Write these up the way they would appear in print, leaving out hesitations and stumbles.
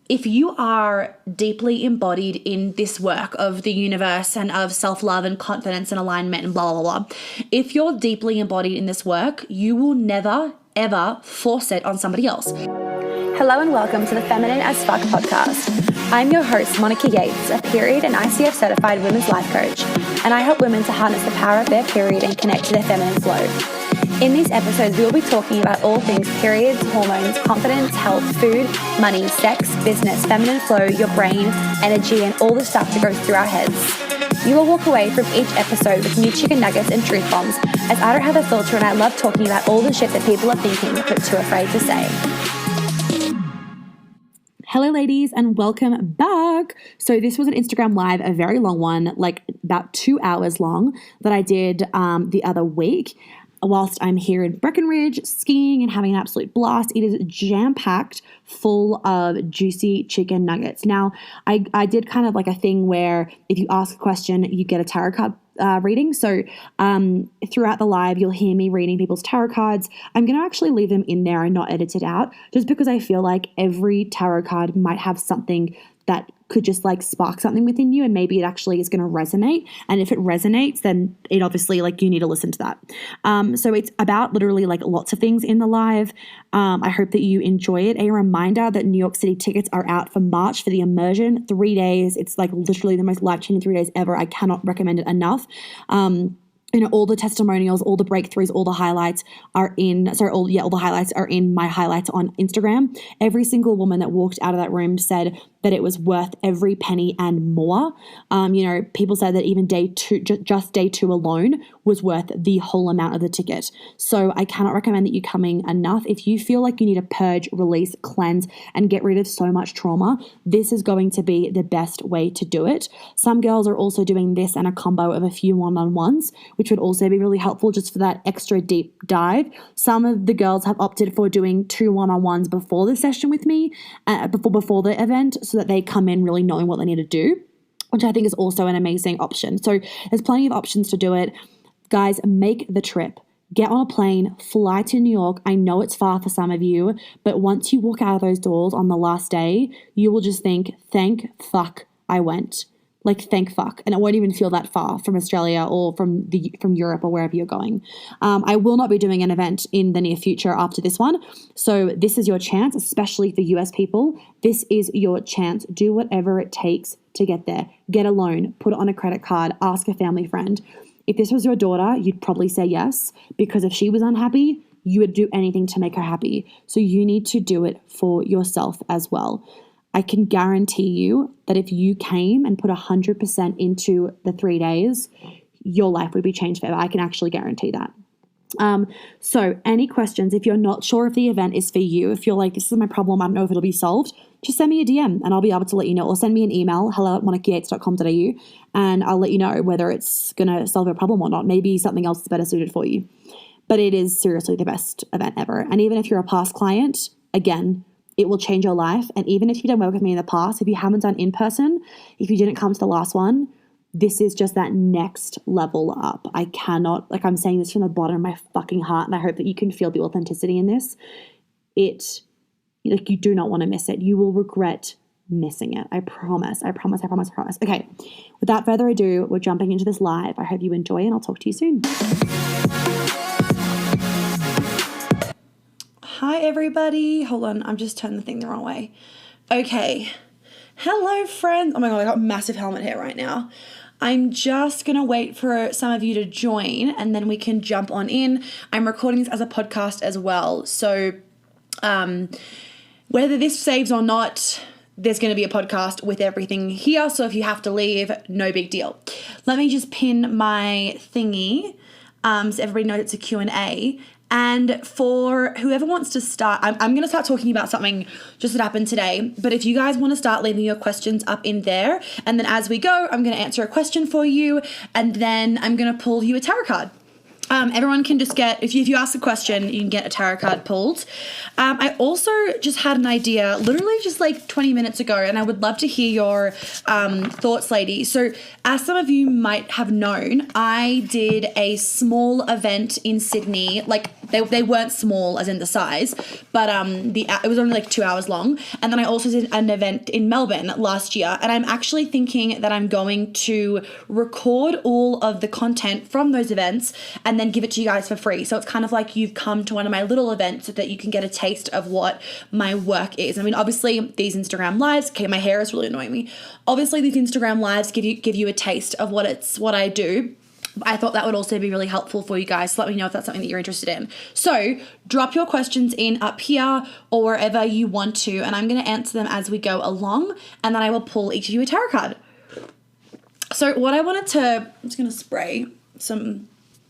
if you are deeply embodied in this work of the universe and of self-love and confidence and alignment and blah, blah, blah, if you're deeply embodied in this work, you will never, ever force it on somebody else. Hello and welcome to the Feminine as Fuck podcast. I'm your host, Monica Yates, a period and ICF certified women's life coach, and I help women to harness the power of their period and connect to their feminine flow. In these episodes, we will be talking about all things periods, hormones, confidence, health, food, money, sex, business, feminine flow, your brain, energy, and all the stuff that goes through our heads. You will walk away from each episode with new chicken nuggets and truth bombs, as I don't have a filter and I love talking about all the shit that people are thinking but too afraid to say. Hello ladies and welcome back. So this was an Instagram live, a very long one, like about 2 hours long, that I did the other week whilst I'm here in Breckenridge skiing and having an absolute blast. It is jam-packed full of juicy chicken nuggets. Now, I did kind of like a thing where if you ask a question, you get a tarot card reading. So throughout the live, you'll hear me reading people's tarot cards. I'm going to actually leave them in there and not edit it out, just because I feel like every tarot card might have something that could just like spark something within you, and maybe it actually is going to resonate. And if it resonates, then it obviously like you need to listen to that. So it's about literally like lots of things in the live. I hope that you enjoy it. A reminder that New York City tickets are out for March for the immersion, 3 days. It's like literally the most life-changing 3 days ever. I cannot recommend it enough. All the testimonials, all the breakthroughs, all the highlights are all the highlights are in my highlights on Instagram. Every single woman that walked out of that room said that it was worth every penny and more. People said that even just day two alone was worth the whole amount of the ticket. So I cannot recommend that you coming enough. If you feel like you need to purge, release, cleanse, and get rid of so much trauma, this is going to be the best way to do it. Some girls are also doing this and a combo of a few one-on-ones, which would also be really helpful just for that extra deep dive. Some of the girls have opted for doing 2 one-on-ones before the session with me, before the event, so that they come in really knowing what they need to do, which I think is also an amazing option. So there's plenty of options to do it. Guys, make the trip. Get on a plane, fly to New York. I know it's far for some of you, but once you walk out of those doors on the last day, you will just think, thank fuck I went. Like, thank fuck. And it won't even feel that far from Australia or from Europe or wherever you're going. I will not be doing an event in the near future after this one. So this is your chance, especially for US people. This is your chance. Do whatever it takes to get there. Get a loan, put it on a credit card, ask a family friend. If this was your daughter, you'd probably say yes, because if she was unhappy, you would do anything to make her happy. So you need to do it for yourself as well. I can guarantee you that if you came and put 100% into the 3 days, your life would be changed forever. I can actually guarantee that. So any questions, if you're not sure if the event is for you, if you're like, this is my problem, I don't know if it'll be solved, just send me a DM and I'll be able to let you know, or send me an email, hello@monicayates.com.au, and I'll let you know whether it's going to solve your problem or not. Maybe something else is better suited for you. But it is seriously the best event ever. And even if you're a past client, again, it will change your life. And even if you don't work with me in the past, if you haven't done in person, if you didn't come to the last one, this is just that next level up. I cannot, like, I'm saying this from the bottom of my fucking heart, and I hope that you can feel the authenticity in this. You do not want to miss it. You will regret missing it. I promise. Okay, without further ado, we're jumping into this live. I hope you enjoy, and I'll talk to you soon. Hi, everybody. Hold on. I'm just turning the thing the wrong way. Okay. Hello, friends. Oh my God, I got massive helmet hair right now. I'm just going to wait for some of you to join and then we can jump on in. I'm recording this as a podcast as well. So whether this saves or not, there's going to be a podcast with everything here. So if you have to leave, no big deal. Let me just pin my thingy so everybody knows it's a Q&A. And for whoever wants to start, I'm going to start talking about something just that happened today. But if you guys want to start leaving your questions up in there, and then as we go, I'm going to answer a question for you, and then I'm going to pull you a tarot card. Everyone can just get, if you ask a question, you can get a tarot card pulled. I also just had an idea literally just like 20 minutes ago, and I would love to hear your thoughts, ladies. So as some of you might have known, I did a small event in Sydney, like They weren't small as in the size, but it was only like 2 hours long. And then I also did an event in Melbourne last year, and I'm actually thinking that I'm going to record all of the content from those events and then give it to you guys for free. So it's kind of like you've come to one of my little events so that you can get a taste of what my work is. I mean, obviously these Instagram lives, okay, my hair is really annoying me. Obviously these Instagram lives give you a taste of what I do. I thought that would also be really helpful for you guys. So let me know if that's something that you're interested in. So drop your questions in up here or wherever you want to, and I'm going to answer them as we go along, and then I will pull each of you a tarot card. So what I wanted to, I'm just going to spray some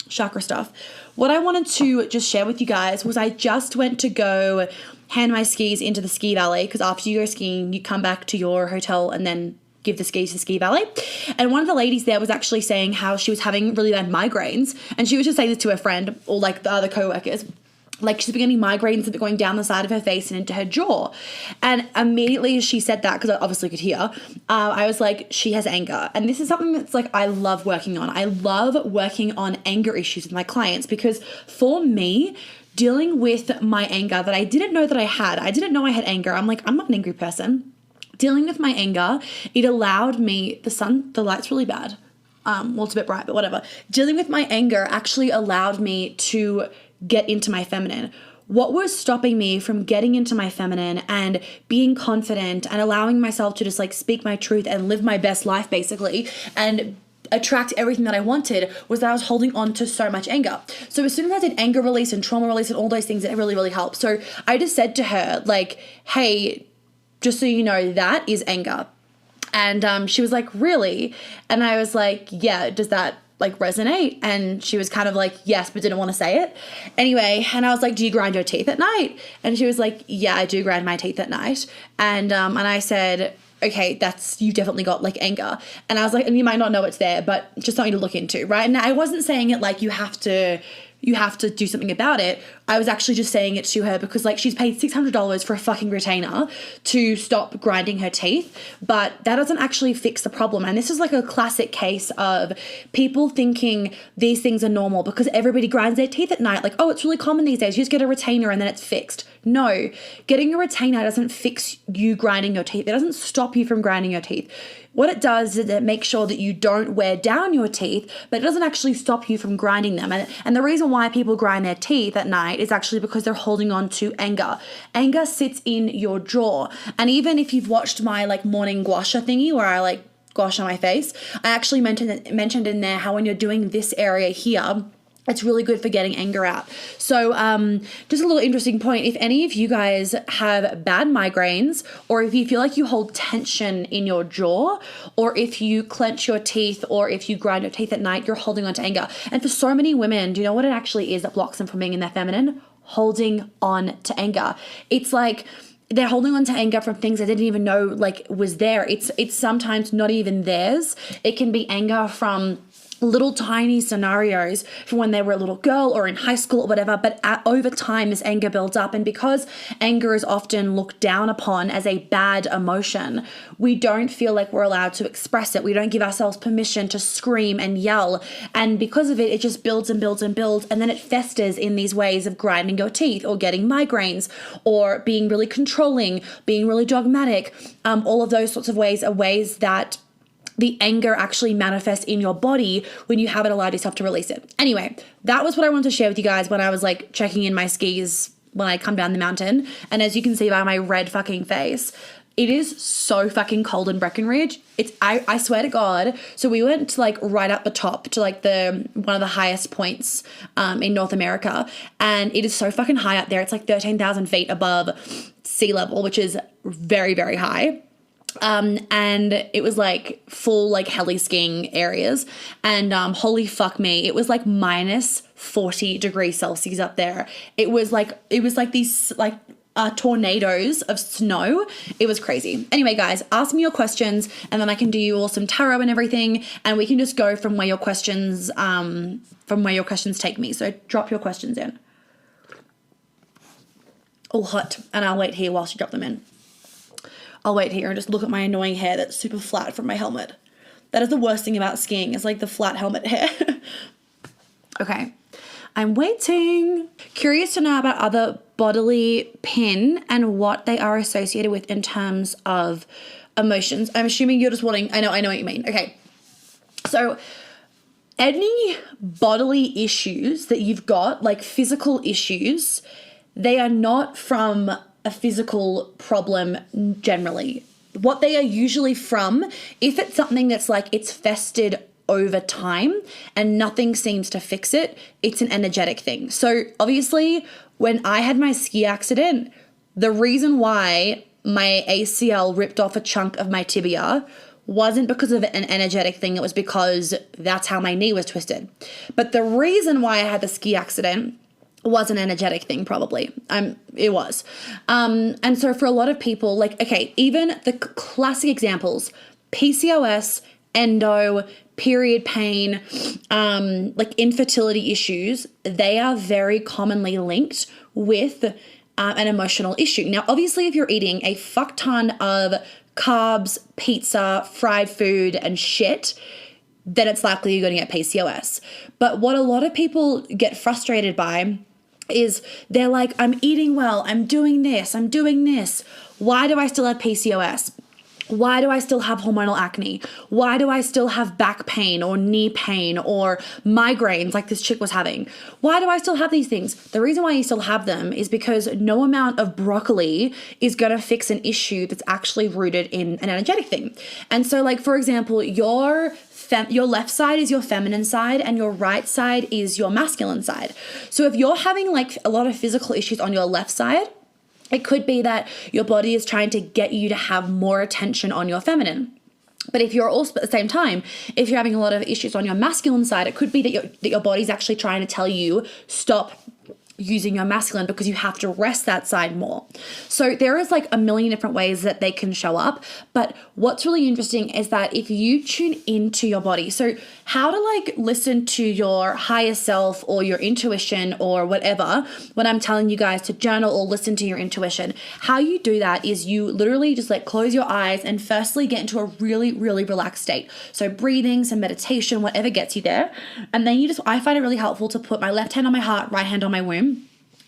chakra stuff. What I wanted to just share with you guys was I just went to go hand my skis into the ski valley, because after you go skiing, you come back to your hotel and then give the skis to ski valley. And one of the ladies there was actually saying how she was having really bad migraines, and she was just saying this to her friend or like the other co-workers. Like she's been getting migraines that are going down the side of her face and into her jaw. And immediately as she said that, because I obviously could hear, I was like, she has anger. And this is something that's like I love working on. I love working on anger issues with my clients, because for me, dealing with my anger that I didn't know that I didn't know I had anger. I'm like, I'm not an angry person. Dealing with my anger, it allowed me, the light's really bad. Well, it's a bit bright, but whatever. Dealing with my anger actually allowed me to get into my feminine. What was stopping me from getting into my feminine and being confident and allowing myself to just like speak my truth and live my best life basically and attract everything that I wanted was that I was holding on to so much anger. So as soon as I did anger release and trauma release and all those things, it really, really helped. So I just said to her like, hey, just so you know, that is anger. And she was like, really? And I was like, yeah, does that like resonate? And she was kind of like, yes, but didn't want to say it. Anyway, and I was like, do you grind your teeth at night? And she was like, yeah, I do grind my teeth at night. And I said, okay, you definitely got like anger. And I was like, and you might not know it's there, but just something to look into, right? And I wasn't saying it like you have to do something about it. I was actually just saying it to her because like she's paid $600 for a fucking retainer to stop grinding her teeth, but that doesn't actually fix the problem. And this is like a classic case of people thinking these things are normal because everybody grinds their teeth at night. Like, oh, it's really common these days. You just get a retainer and then it's fixed. No, getting a retainer doesn't fix you grinding your teeth. It doesn't stop you from grinding your teeth. What it does is it makes sure that you don't wear down your teeth, but it doesn't actually stop you from grinding them. And the reason why people grind their teeth at night is actually because they're holding on to anger. Anger sits in your jaw. And even if you've watched my like morning gua sha thingy where I like gua sha my face, I actually mentioned in there how when you're doing this area here, it's really good for getting anger out. So just a little interesting point. If any of you guys have bad migraines, or if you feel like you hold tension in your jaw, or if you clench your teeth, or if you grind your teeth at night, you're holding on to anger. And for so many women, do you know what it actually is that blocks them from being in their feminine? Holding on to anger. It's like they're holding on to anger from things they didn't even know like was there. It's sometimes not even theirs. It can be anger from little tiny scenarios from when they were a little girl or in high school or whatever, but over time this anger builds up. And because anger is often looked down upon as a bad emotion, we don't feel like we're allowed to express it. We don't give ourselves permission to scream and yell, and because of it, it just builds and builds and builds, and then it festers in these ways of grinding your teeth or getting migraines or being really controlling, being really dogmatic. All of those sorts of ways are ways that the anger actually manifests in your body when you haven't allowed yourself to release it. Anyway, that was what I wanted to share with you guys when I was like checking in my skis when I come down the mountain. And as you can see by my red fucking face, it is so fucking cold in Breckenridge. I swear to God. So we went to like right up the top to like one of the highest points in North America. And it is so fucking high up there. It's like 13,000 feet above sea level, which is very, very high. And it was like full like heli skiing areas, and holy fuck me, it was like minus 40 degrees Celsius up there. It was like these like tornadoes of snow. It was crazy. Anyway, guys, ask me your questions and then I can do you all some tarot and everything, and we can just go from where your questions take me. So drop your questions in. All hot, and I'll wait here whilst you drop them in. I'll wait here and just look at my annoying hair that's super flat from my helmet. That is the worst thing about skiing, is like the flat helmet hair. Okay. I'm waiting. Curious to know about other bodily pain and what they are associated with in terms of emotions. I'm assuming you're just wanting, I know what you mean. Okay. So any bodily issues that you've got, like physical issues, they are not from a physical problem generally. What they are usually from, if it's something that's like it's festered over time and nothing seems to fix it, it's an energetic thing. So obviously, when I had my ski accident, the reason why my ACL ripped off a chunk of my tibia wasn't because of an energetic thing. It was because that's how my knee was twisted. But the reason why I had the ski accident was an energetic thing, probably. It was. And so for a lot of people, like, okay, even the classic examples, PCOS, endo, period pain, like infertility issues, they are very commonly linked with an emotional issue. Now, obviously, if you're eating a fuck ton of carbs, pizza, fried food, and shit, then it's likely you're going to get PCOS. But what a lot of people get frustrated by is they're like, I'm eating well, I'm doing this. Why do I still have PCOS? Why do I still have hormonal acne? Why do I still have back pain or knee pain or migraines like this chick was having? Why do I still have these things? The reason why you still have them is because no amount of broccoli is going to fix an issue that's actually rooted in an energetic thing. And so, like, for example, your left side is your feminine side and your right side is your masculine side. So if you're having like a lot of physical issues on your left side, it could be that your body is trying to get you to have more attention on your feminine. But if you're also at the same time, if you're having a lot of issues on your masculine side, it could be that your body's actually trying to tell you, stop using your masculine because you have to rest that side more. So there is like a million different ways that they can show up. But what's really interesting is that if you tune into your body, so how to like listen to your higher self or your intuition or whatever, when I'm telling you guys to journal or listen to your intuition, how you do that is you literally just like close your eyes and firstly get into a really, really relaxed state. So breathing, some meditation, whatever gets you there. And then I find it really helpful to put my left hand on my heart, right hand on my womb.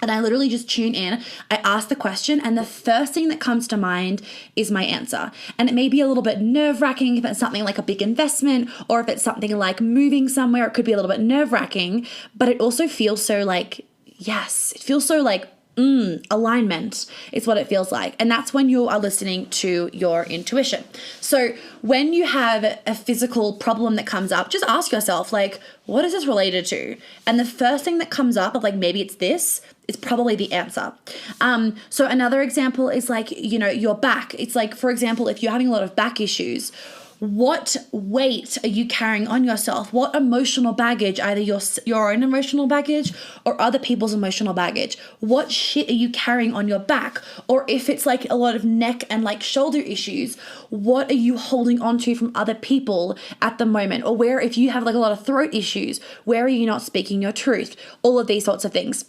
And I literally just tune in. I ask the question, and the first thing that comes to mind is my answer. And it may be a little bit nerve-wracking if it's something like a big investment, or if it's something like moving somewhere, it could be a little bit nerve-wracking, but it also feels so like, yes, it feels so like, alignment is what it feels like. And that's when you are listening to your intuition. So when you have a physical problem that comes up, just ask yourself, like, what is this related to? And the first thing that comes up of like, maybe it's this, is probably the answer. So another example is like, your back. It's like, for example, if you're having a lot of back issues, what weight are you carrying on yourself? What emotional baggage, either your own emotional baggage or other people's emotional baggage? What shit are you carrying on your back? Or if it's like a lot of neck and like shoulder issues, what are you holding on to from other people at the moment? Or where, if you have like a lot of throat issues, where are you not speaking your truth? All of these sorts of things.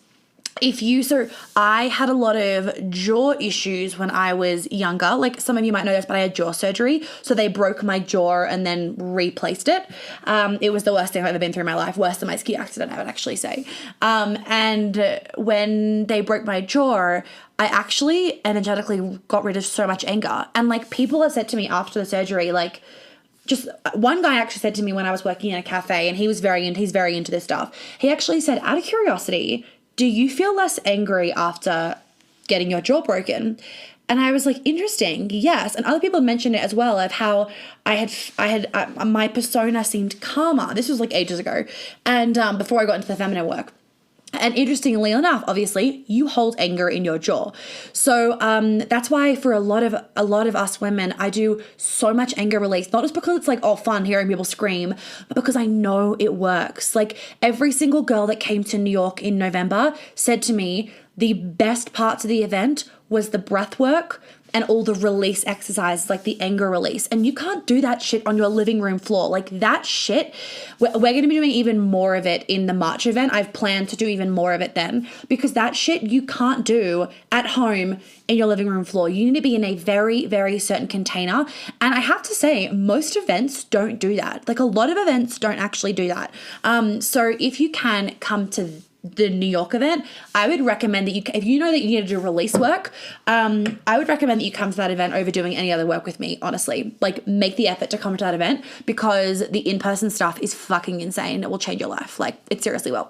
So I had a lot of jaw issues when I was younger. Like some of you might know this, but I had jaw surgery. So they broke my jaw and then replaced it. It was the worst thing I've ever been through in my life, worse than my ski accident, I would actually say. And when they broke my jaw, I actually energetically got rid of so much anger. And like people have said to me after the surgery, like, just one guy actually said to me when I was working in a cafe, and he's very into this stuff. He actually said, out of curiosity, do you feel less angry after getting your jaw broken? And I was like, interesting, yes. And other people mentioned it as well, of how I had my persona seemed calmer. This was like ages ago, and before I got into the feminine work. And interestingly enough, obviously, you hold anger in your jaw. So that's why for a lot of us women, I do so much anger release, not just because it's like, oh, fun hearing people scream, but because I know it works. Like every single girl that came to New York in November said to me, the best parts of the event was the breath work and all the release exercises, like the anger release. And you can't do that shit on your living room floor. Like that shit, we're going to be doing even more of it in the March event. I've planned to do even more of it then, because that shit you can't do at home in your living room floor. You need to be in a very, very certain container. And I have to say, most events don't do that. Like a lot of events don't actually do that. So if you can come to the New York event, I would recommend that if you know that you need to do release work, I would recommend that you come to that event over doing any other work with me, honestly. Like, make the effort to come to that event, because the in-person stuff is fucking insane. It will change your life. Like, it seriously will.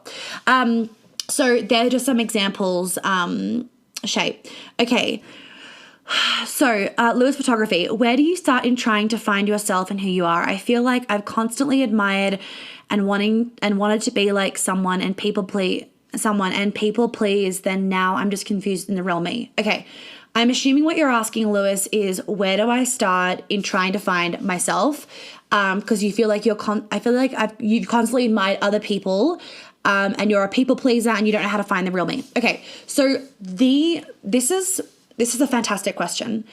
So there are just some examples. Shay. Okay. So, Lewis Photography, where do you start in trying to find yourself and who you are? I feel like I've constantly admired and wanted to be like someone and people please, then now I'm just confused in the real me. Okay. I'm assuming what you're asking, Lewis, is where do I start in trying to find myself? Because you feel like you've constantly admired other people, and you're a people pleaser and you don't know how to find the real me. Okay. So this is a fantastic question.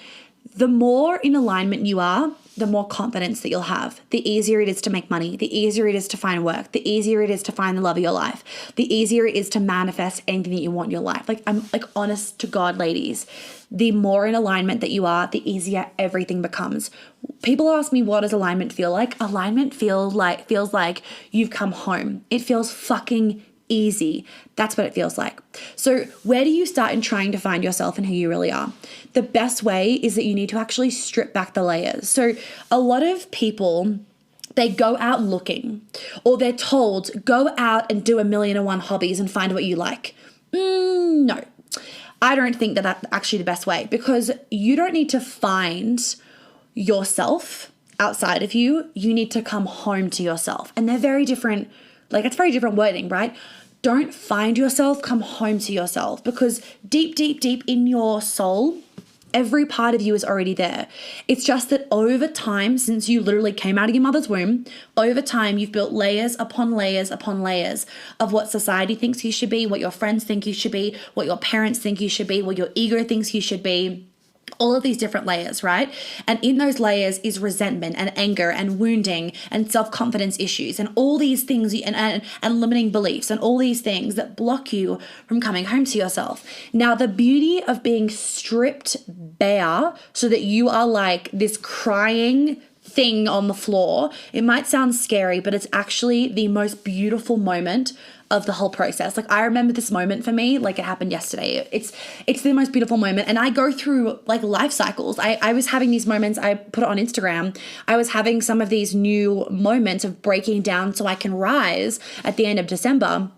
The more in alignment you are, the more confidence that you'll have. The easier it is to make money. The easier it is to find work. The easier it is to find the love of your life. The easier it is to manifest anything that you want in your life. Like, I'm like, honest to God, ladies, the more in alignment that you are, the easier everything becomes. People ask me, what does alignment feel like? Alignment feels like you've come home. It feels fucking easy. That's what it feels like. So where do you start in trying to find yourself and who you really are? The best way is that you need to actually strip back the layers. So a lot of people, they go out looking, or they're told, go out and do 1,000,001 hobbies and find what you like. No, I don't think that that's actually the best way, because you don't need to find yourself outside of you. You need to come home to yourself. And they're very different. Like, it's very different wording, right? Don't find yourself, come home to yourself, because deep, deep, deep in your soul, every part of you is already there. It's just that over time, since you literally came out of your mother's womb, over time, you've built layers upon layers upon layers of what society thinks you should be, what your friends think you should be, what your parents think you should be, what your ego thinks you should be. All of these different layers, right? And in those layers is resentment and anger and wounding and self-confidence issues and all these things and limiting beliefs and all these things that block you from coming home to yourself. Now, the beauty of being stripped bare so that you are like this crying thing on the floor, it might sound scary, but it's actually the most beautiful moment of the whole process. Like, I remember this moment for me, like it happened yesterday. It's the most beautiful moment. And I go through like life cycles. I was having these moments, I put it on Instagram. I was having some of these new moments of breaking down so I can rise at the end of December.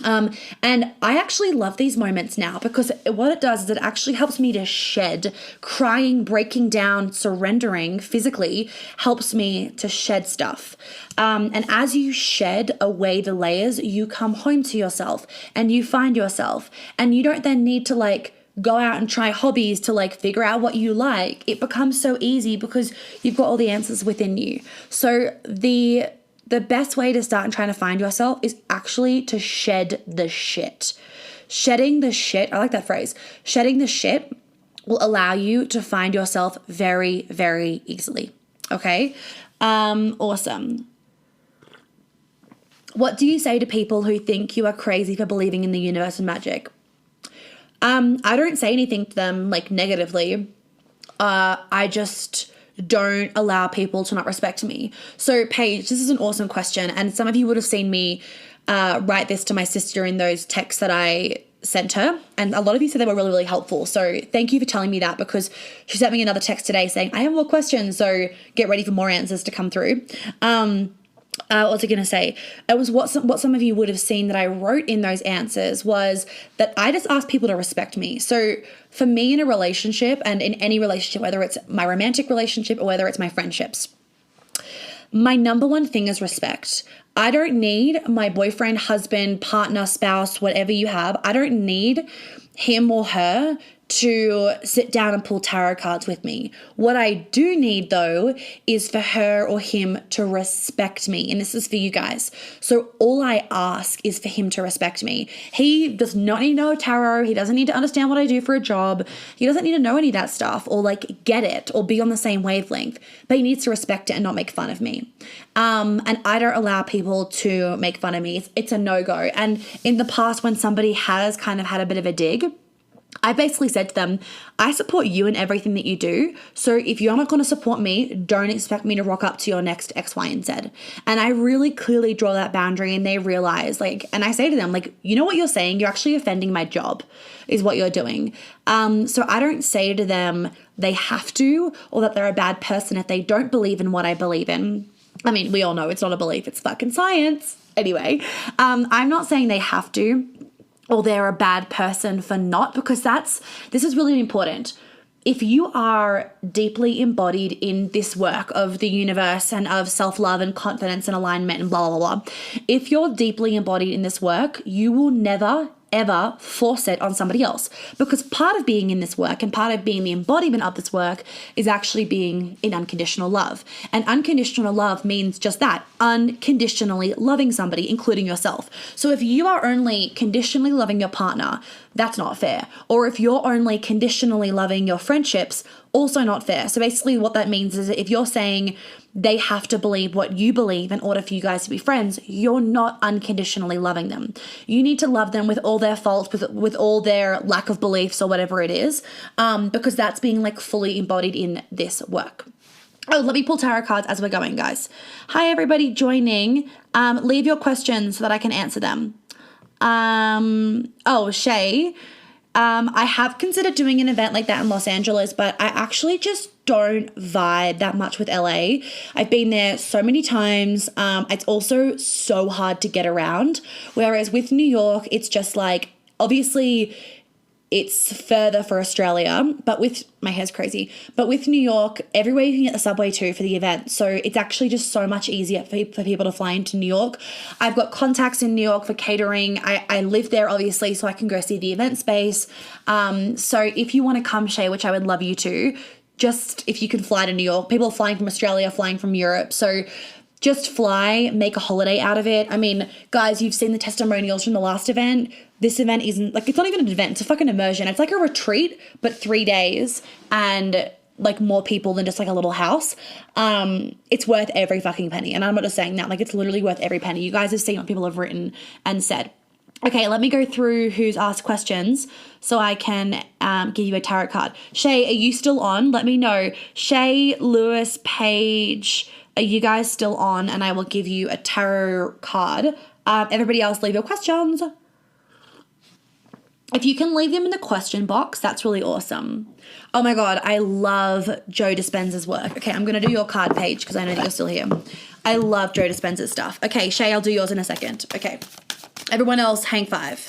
And I actually love these moments now, because what it does is it actually helps me to shed. Crying, breaking down, surrendering physically helps me to shed stuff. And as you shed away the layers, you come home to yourself and you find yourself, and you don't then need to like go out and try hobbies to like figure out what you like. It becomes so easy because you've got all the answers within you. So the best way to start in trying to find yourself is actually to shed the shit. Shedding the shit, I like that phrase. Shedding the shit will allow you to find yourself very, very easily. Okay? Awesome. What do you say to people who think you are crazy for believing in the universe and magic? I don't say anything to them like negatively. I just don't allow people to not respect me. So Paige, this is an awesome question. And some of you would have seen me write this to my sister in those texts that I sent her. And a lot of you said they were really, really helpful. So thank you for telling me that, because she sent me another text today saying, I have more questions. So get ready for more answers to come through. What was I going to say? It was what some of you would have seen that I wrote in those answers was that I just asked people to respect me. So for me in a relationship, and in any relationship, whether it's my romantic relationship or whether it's my friendships, my number one thing is respect. I don't need my boyfriend, husband, partner, spouse, whatever you have. I don't need him or her to sit down and pull tarot cards with me. What I do need, though, is for her or him to respect me. And this is for you guys. So all I ask is for him to respect me. He does not need to know tarot. He doesn't need to understand what I do for a job. He doesn't need to know any of that stuff or like get it or be on the same wavelength. But he needs to respect it and not make fun of me. And I don't allow people to make fun of me. It's a no-go. And in the past, when somebody has kind of had a bit of a dig, I basically said to them, I support you in everything that you do. So if you're not going to support me, don't expect me to rock up to your next X, Y, and Z. And I really clearly draw that boundary, and they realize, like, and I say to them, like, you know what you're saying? You're actually offending my job is what you're doing. So I don't say to them they have to, or that they're a bad person if they don't believe in what I believe in. I mean, we all know it's not a belief, it's fucking science. Anyway, I'm not saying they have to, or they're a bad person for not, because this is really important. If you are deeply embodied in this work of the universe and of self-love and confidence and alignment and blah, blah, blah, if you're deeply embodied in this work, you will never, ever force it on somebody else, because part of being in this work and part of being the embodiment of this work is actually being in unconditional love. And unconditional love means just that, unconditionally loving somebody, including yourself. So if you are only conditionally loving your partner, that's not fair. Or if you're only conditionally loving your friendships, also not fair. So basically what that means is that if you're saying they have to believe what you believe in order for you guys to be friends, you're not unconditionally loving them. You need to love them with all their faults, with all their lack of beliefs or whatever it is, because that's being like fully embodied in this work. Oh, let me pull tarot cards as we're going, guys. Hi, everybody joining. Leave your questions so that I can answer them. Shay, I have considered doing an event like that in Los Angeles, but I actually just don't vibe that much with LA. I've been there so many times. It's also so hard to get around. Whereas with New York, it's just like, obviously it's further for Australia, but my hair's crazy, but with New York, everywhere you can get the subway to for the event. So it's actually just so much easier for people to fly into New York. I've got contacts in New York for catering. I live there, obviously, so I can go see the event space. So if you want to come, Shay, which I would love you to, just if you can fly to New York, people are flying from Australia, flying from Europe. So just fly, make a holiday out of it. I mean, guys, you've seen the testimonials from the last event. This event isn't, like, it's not even an event. It's a fucking immersion. It's like a retreat, but 3 days and, like, more people than just, like, a little house. It's worth every fucking penny. And I'm not just saying that. Like, it's literally worth every penny. You guys have seen what people have written and said. Okay, let me go through who's asked questions so I can give you a tarot card. Shay, are you still on? Let me know. Shay, Lewis, Paige, are you guys still on? And I will give you a tarot card. Everybody else, leave your questions. If you can leave them in the question box, that's really awesome. Oh my God, I love Joe Dispenza's work. Okay, I'm going to do your card page because I know that you're still here. I love Joe Dispenza's stuff. Okay, Shay, I'll do yours in a second. Okay. Everyone else, hang five.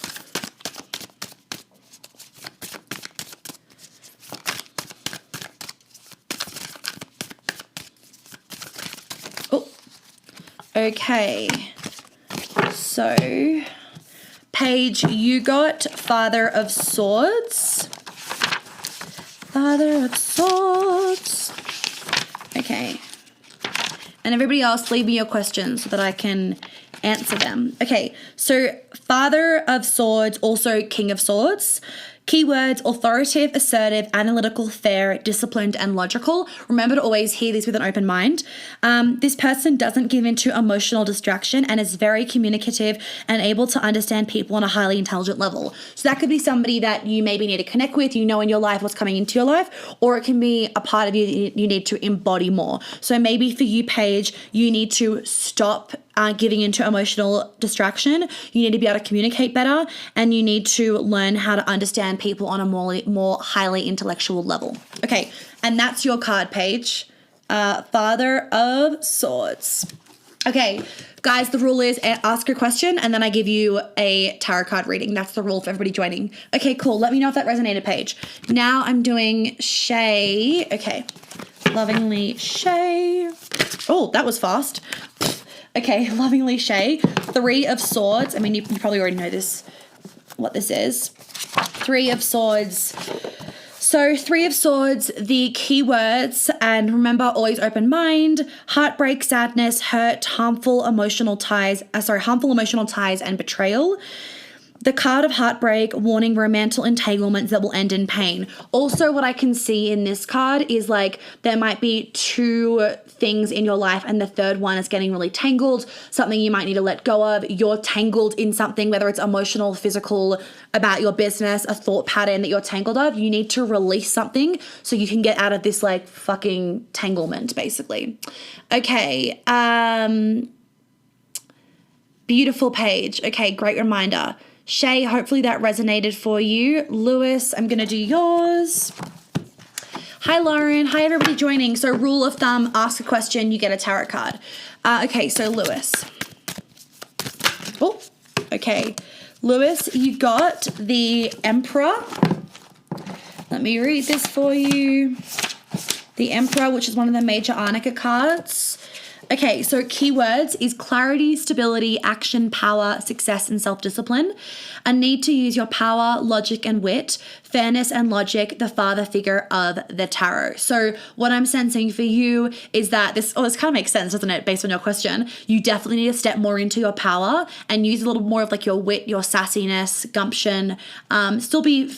Oh, okay. So, Paige, you got Father of Swords. Father of Swords. Okay. And everybody else, leave me your questions so that I can answer them. Okay, so Father of Swords, also King of Swords. Keywords: authoritative, assertive, analytical, fair, disciplined, and logical. Remember to always hear these with an open mind. This person doesn't give into emotional distraction and is very communicative and able to understand people on a highly intelligent level. So that could be somebody that you maybe need to connect with, you know, in your life what's coming into your life, or it can be a part of you that you need to embody more. So maybe for you, Paige, you need to stop giving into emotional distraction. You need to be able to communicate better, and you need to learn how to understand people on a more highly intellectual level. Okay, and that's your card, Paige. Father of Swords. Okay, guys, the rule is ask a question and then I give you a tarot card reading. That's the rule for everybody joining. Okay, cool. Let me know if that resonated, Paige. Now I'm doing Shay. Okay, lovingly Shay. Oh, that was fast. Okay, lovingly Shay. Three of Swords. I mean, you probably already know this, what this is. Three of Swords. So Three of Swords, the keywords, and remember, always open mind: heartbreak, sadness, hurt, harmful emotional ties and betrayal. the card of heartbreak, warning romantic entanglements that will end in pain. Also, what I can see in this card is like there might be two things in your life and the third one is getting really tangled, something you might need to let go of. You're tangled in something, whether it's emotional, physical, about your business, a thought pattern that you're tangled of. You need to release something so you can get out of this like fucking tanglement, basically. Okay. Beautiful page. Okay, great reminder. Shay, hopefully that resonated for you. Lewis, I'm going to do yours. Hi, Lauren. Hi, everybody joining. So rule of thumb, ask a question, you get a tarot card. Okay, so Lewis. Oh, okay. Lewis, you got the Emperor. Let me read this for you. The Emperor, which is one of the major Arnica cards. Okay, so keywords is clarity, stability, action, power, success, and self-discipline. A need to use your power, logic, and wit, fairness and logic, the father figure of the tarot. So what I'm sensing for you is that this kind of makes sense, doesn't it, based on your question? You definitely need to step more into your power and use a little more of like your wit, your sassiness, gumption, still be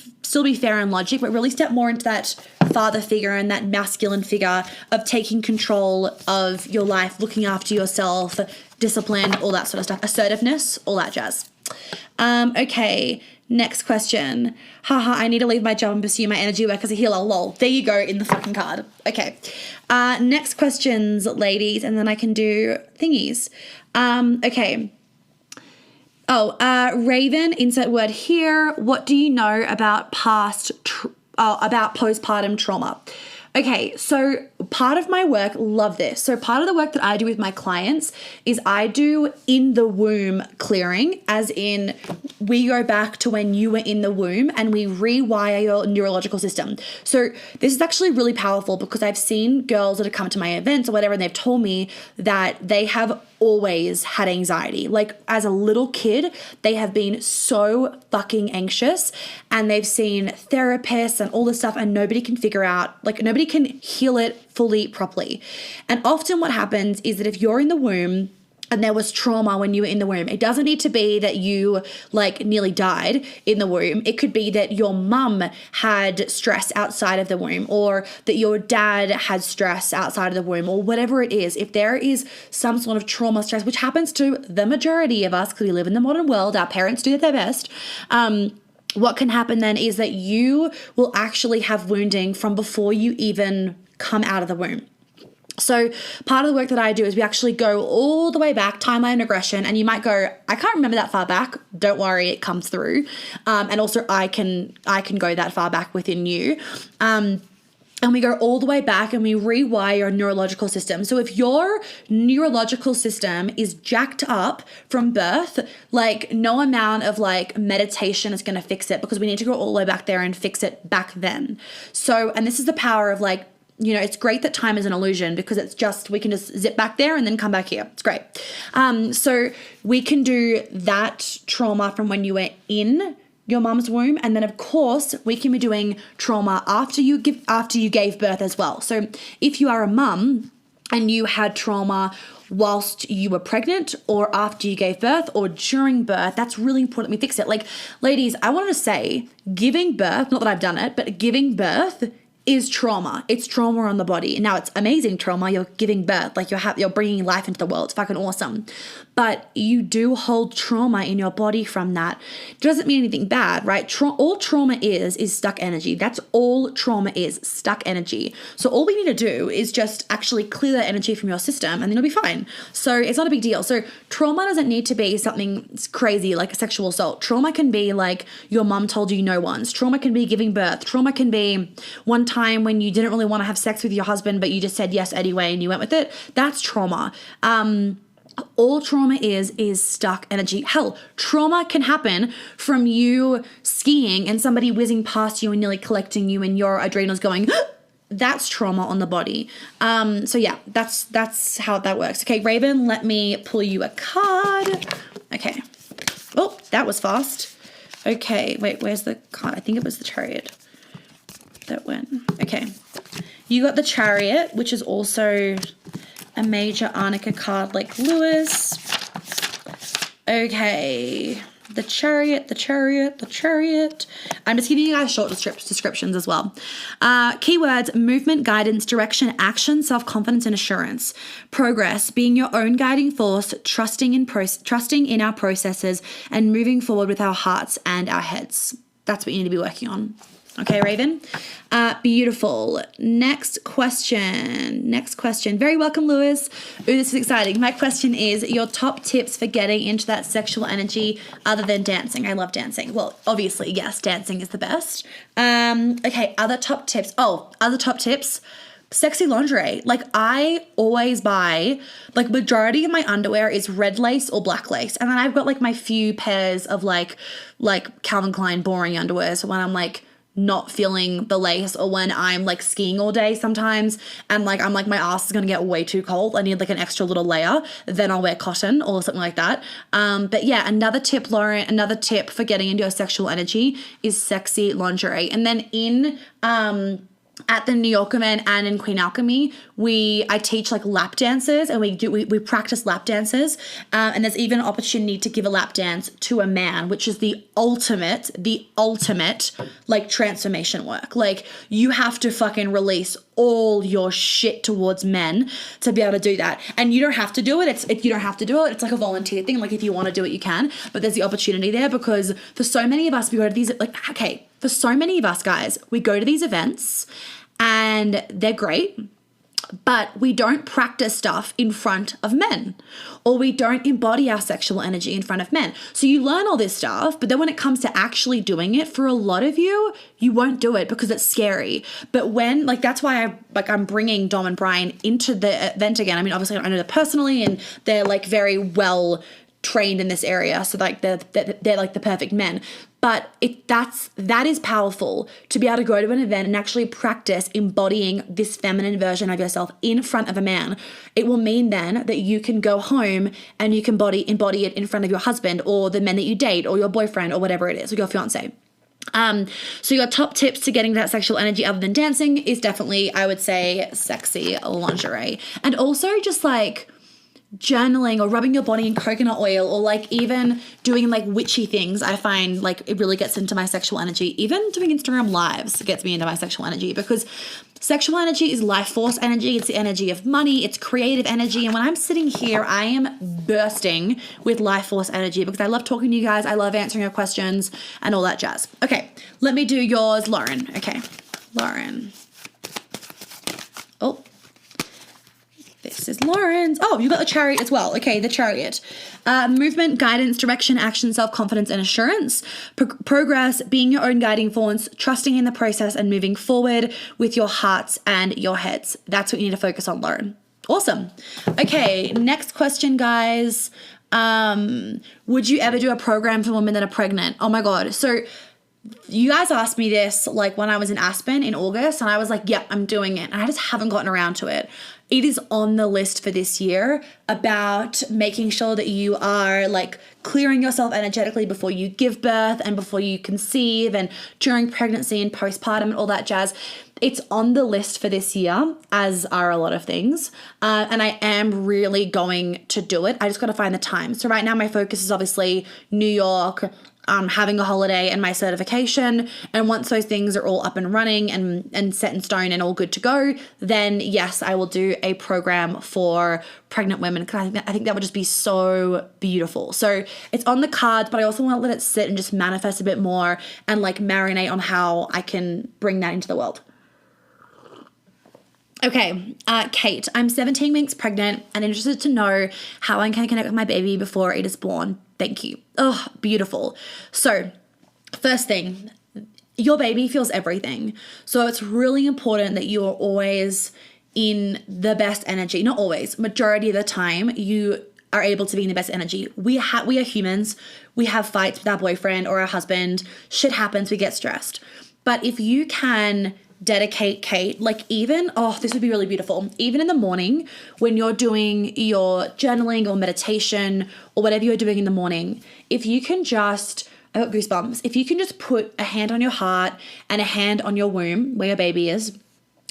fair and logic, but really step more into that father figure and that masculine figure of taking control of your life, looking after yourself, discipline, all that sort of stuff, assertiveness, all that jazz. Okay, next question. Haha, I need to leave my job and pursue my energy work as a healer. Lol. There you go in the fucking card. Okay. Next questions, ladies, and then I can do thingies. Okay. Raven, insert word here. What do you know about about postpartum trauma? Okay, so part of my work, love this. So part of the work that I do with my clients is I do in the womb clearing, as in we go back to when you were in the womb and we rewire your neurological system. So this is actually really powerful because I've seen girls that have come to my events or whatever, and they've told me that they have always had anxiety. Like as a little kid, they have been so fucking anxious and they've seen therapists and all this stuff and nobody can figure out, like nobody can heal it fully properly. And often what happens is that if you're in the womb and there was trauma when you were in the womb, it doesn't need to be that you like nearly died in the womb. It could be that your mum had stress outside of the womb, or that your dad had stress outside of the womb, or whatever it is. If there is some sort of trauma stress, which happens to the majority of us because we live in the modern world, our parents do their best, what can happen then is that you will actually have wounding from before you even come out of the womb. So part of the work that I do is we actually go all the way back, timeline regression, and you might go, I can't remember that far back. Don't worry, it comes through. And also I can go that far back within you. And we go all the way back and we rewire your neurological system. So if your neurological system is jacked up from birth, like no amount of like meditation is going to fix it, because we need to go all the way back there and fix it back then. So, and this is the power of like, you know, it's great that time is an illusion because it's just, we can just zip back there and then come back here. It's great. So we can do that trauma from when you were in your mom's womb. And then of course we can be doing trauma after you gave birth as well. So if you are a mum and you had trauma whilst you were pregnant or after you gave birth or during birth, that's really important we fix it. Like, ladies, I wanted to say giving birth, not that I've done it, but giving birth is trauma. It's trauma on the body. Now it's amazing trauma. You're giving birth, like you're bringing life into the world. It's fucking awesome. But you do hold trauma in your body from that. It doesn't mean anything bad, right? All trauma is stuck energy. That's all trauma is, stuck energy. So all we need to do is just actually clear that energy from your system and then you'll be fine. So it's not a big deal. So trauma doesn't need to be something crazy like a sexual assault. Trauma can be like your mom told you no once. Trauma can be giving birth. Trauma can be one time when you didn't really want to have sex with your husband, but you just said yes anyway and you went with it. That's trauma. All trauma is stuck energy. Hell, trauma can happen from you skiing and somebody whizzing past you and nearly collecting you and your adrenals going, that's trauma on the body. So yeah, that's how that works. Okay, Raven, let me pull you a card. Okay. Oh, that was fast. Okay, wait, where's the card? I think it was the Chariot that went. Okay. You got the Chariot, which is also a major Arnica card like Lewis. Okay, the chariot, the chariot, the chariot. I'm just giving you guys short descriptions as well. Keywords: movement, guidance, direction, action, self-confidence, and assurance. Progress: being your own guiding force, trusting in our processes, and moving forward with our hearts and our heads. That's what you need to be working on. Okay, Raven. Beautiful. Next question. Very welcome, Lewis. Ooh, this is exciting. My question is your top tips for getting into that sexual energy other than dancing. I love dancing. Well, obviously, yes, dancing is the best. Okay, other top tips. Sexy lingerie. Like, I always buy, like, majority of my underwear is red lace or black lace. And then I've got, like, my few pairs of, like Calvin Klein boring underwear. So when I'm, like, not feeling the lace, or when I'm like skiing all day sometimes and like I'm like my ass is gonna get way too cold, I need like an extra little layer, then I'll wear cotton or something like that. But yeah, another tip, Lauren, another tip for getting into your sexual energy is sexy lingerie. And then in at the New Yorker Men and in Queen Alchemy, I teach like lap dances, and we practice lap dances, and there's even an opportunity to give a lap dance to a man, which is the ultimate like transformation work. Like, you have to fucking release all your shit towards men to be able to do that, and you don't have to do it. You don't have to do it. It's like a volunteer thing. Like, if you want to do it, you can. But there's the opportunity there, because for so many of us, we go to these for so many of us guys, we go to these events and they're great, but we don't practice stuff in front of men, or we don't embody our sexual energy in front of men. So you learn all this stuff, but then when it comes to actually doing it, for a lot of you, you won't do it because it's scary. But when, like, that's why I'm bringing Dom and Brian into the event again. I mean, obviously I know them personally, and they're like very well trained in this area, so like they're like the perfect men. But that is powerful, to be able to go to an event and actually practice embodying this feminine version of yourself in front of a man. It will mean then that you can go home and you can embody it in front of your husband, or the men that you date, or your boyfriend, or whatever it is, or your fiance. So your top tips to getting that sexual energy other than dancing is definitely, I would say, sexy lingerie. And also just like journaling, or rubbing your body in coconut oil, or like even doing like witchy things. I find like it really gets into my sexual energy. Even doing Instagram lives gets me into my sexual energy, because sexual energy is life force energy. It's the energy of money. It's creative energy. And when I'm sitting here, I am bursting with life force energy, because I love talking to you guys. I love answering your questions and all that jazz. Okay, let me do yours, Lauren. Okay, Lauren. Oh, this is Lauren's. Oh, you got the chariot as well. Okay, the chariot. Movement, guidance, direction, action, self-confidence, and assurance. Progress, being your own guiding force, trusting in the process, and moving forward with your hearts and your heads. That's what you need to focus on, Lauren. Awesome. Okay, next question, guys. Would you ever do a program for women that are pregnant? Oh my God. So you guys asked me this like when I was in Aspen in August, and I was like, yeah, I'm doing it. And I just haven't gotten around to it. It is on the list for this year, about making sure that you are like clearing yourself energetically before you give birth and before you conceive and during pregnancy and postpartum and all that jazz. It's on the list for this year, as are a lot of things. And I am really going to do it. I just got to find the time. So right now my focus is obviously New York, having a holiday, and my certification. And once those things are all up and running and set in stone and all good to go, then yes, I will do a program for pregnant women, because I think that would just be so beautiful. So it's on the cards, but I also want to let it sit and just manifest a bit more and like marinate on how I can bring that into the world. Okay, Kate, I'm 17 weeks pregnant and interested to know how I can connect with my baby before it is born. Thank you. Oh, beautiful. So first thing, your baby feels everything. So it's really important that you are always in the best energy. Not always, majority of the time you are able to be in the best energy. We are humans. We have fights with our boyfriend or our husband. Shit happens, we get stressed. But if you can dedicate, Kate, like even, this would be really beautiful. Even in the morning when you're doing your journaling or meditation or whatever you're doing in the morning, if you can just, I got goosebumps, if you can just put a hand on your heart and a hand on your womb where your baby is,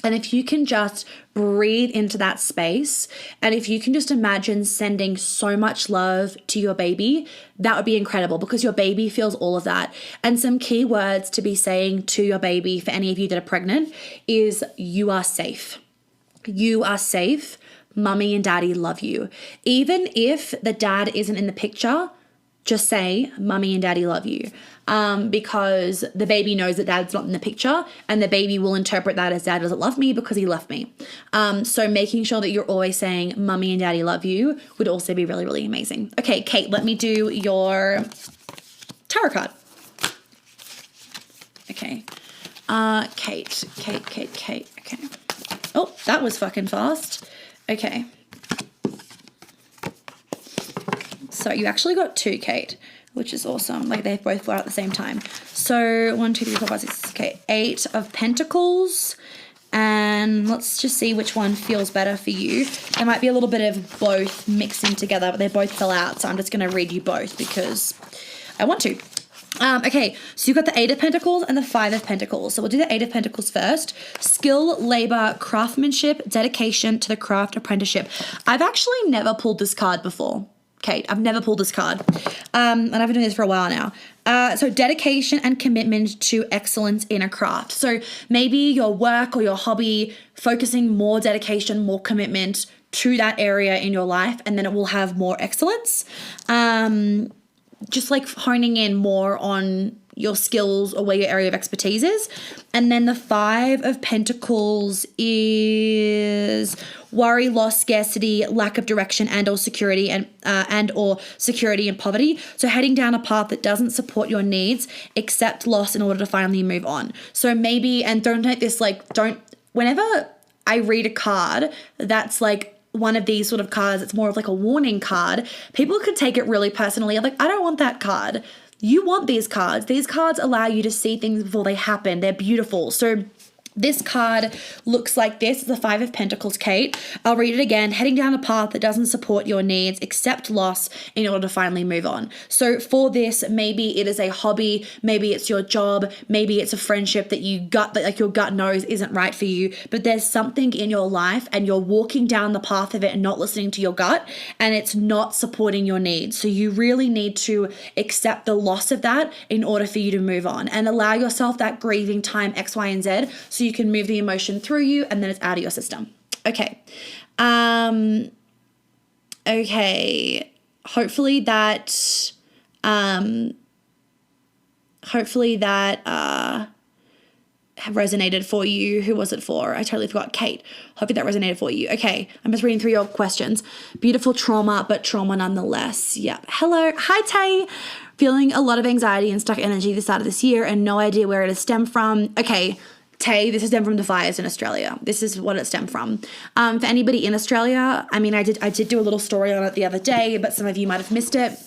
And if you can just breathe into that space, and if you can just imagine sending so much love to your baby, that would be incredible, because your baby feels all of that. And some key words to be saying to your baby, for any of you that are pregnant, is you are safe. You are safe. Mummy and daddy love you. Even if the dad isn't in the picture, just say, Mummy and daddy love you. Because the baby knows that dad's not in the picture, and the baby will interpret that as dad doesn't love me because he left me. So making sure that you're always saying Mummy and daddy love you would also be really, really amazing. Okay, Kate, let me do your tarot card. Okay. Kate. Okay. Oh, that was fucking fast. Okay. So you actually got two, Kate, which is awesome. Like, they both were at the same time. So 1, 2, 3, 4, 5, 6. Okay, 8 of Pentacles. And let's just see which one feels better for you. There might be a little bit of both mixing together, but they both fell out. So I'm just going to read you both because I want to. Okay, so you've got the 8 of Pentacles and the 5 of Pentacles. So we'll do the 8 of Pentacles first. Skill, labor, craftsmanship, dedication to the craft, apprenticeship. I've actually never pulled this card before, Kate. I've never pulled this card. And I've been doing this for a while now. So dedication and commitment to excellence in a craft. So maybe your work or your hobby, focusing more dedication, more commitment to that area in your life, and then it will have more excellence. Just like honing in more on your skills or where your area of expertise is. And then the 5 of Pentacles is worry, loss, scarcity, lack of direction, and or security and security and poverty. So heading down a path that doesn't support your needs, accept loss in order to finally move on. So maybe, and don't take this whenever I read a card that's like one of these sort of cards, it's more of like a warning card, people could take it really personally. I'm like, I don't want that card. You want these cards. These cards allow you to see things before they happen. They're beautiful. So this card looks like this. It's the 5 of Pentacles, Kate. I'll read it again. Heading down a path that doesn't support your needs, accept loss in order to finally move on. So for this, maybe it is a hobby, maybe it's your job, maybe it's a friendship that your gut knows isn't right for you, but there's something in your life and you're walking down the path of it and not listening to your gut, and it's not supporting your needs. So you really need to accept the loss of that in order for you to move on, and allow yourself that grieving time X, Y, and Z, so you can move the emotion through you and then it's out of your system. Okay. Okay. Hopefully that resonated for you. Who was it for? I totally forgot. Kate. Hopefully that resonated for you. Okay. I'm just reading through your questions. Beautiful trauma, but trauma nonetheless. Yep. Hello. Hi, Tay. Feeling a lot of anxiety and stuck energy this start of this year and no idea where it has stemmed from. Okay. Tay, this is stemmed from the fires in Australia. This is what it stemmed from. For anybody in Australia, I mean, I did do a little story on it the other day, but some of you might have missed it.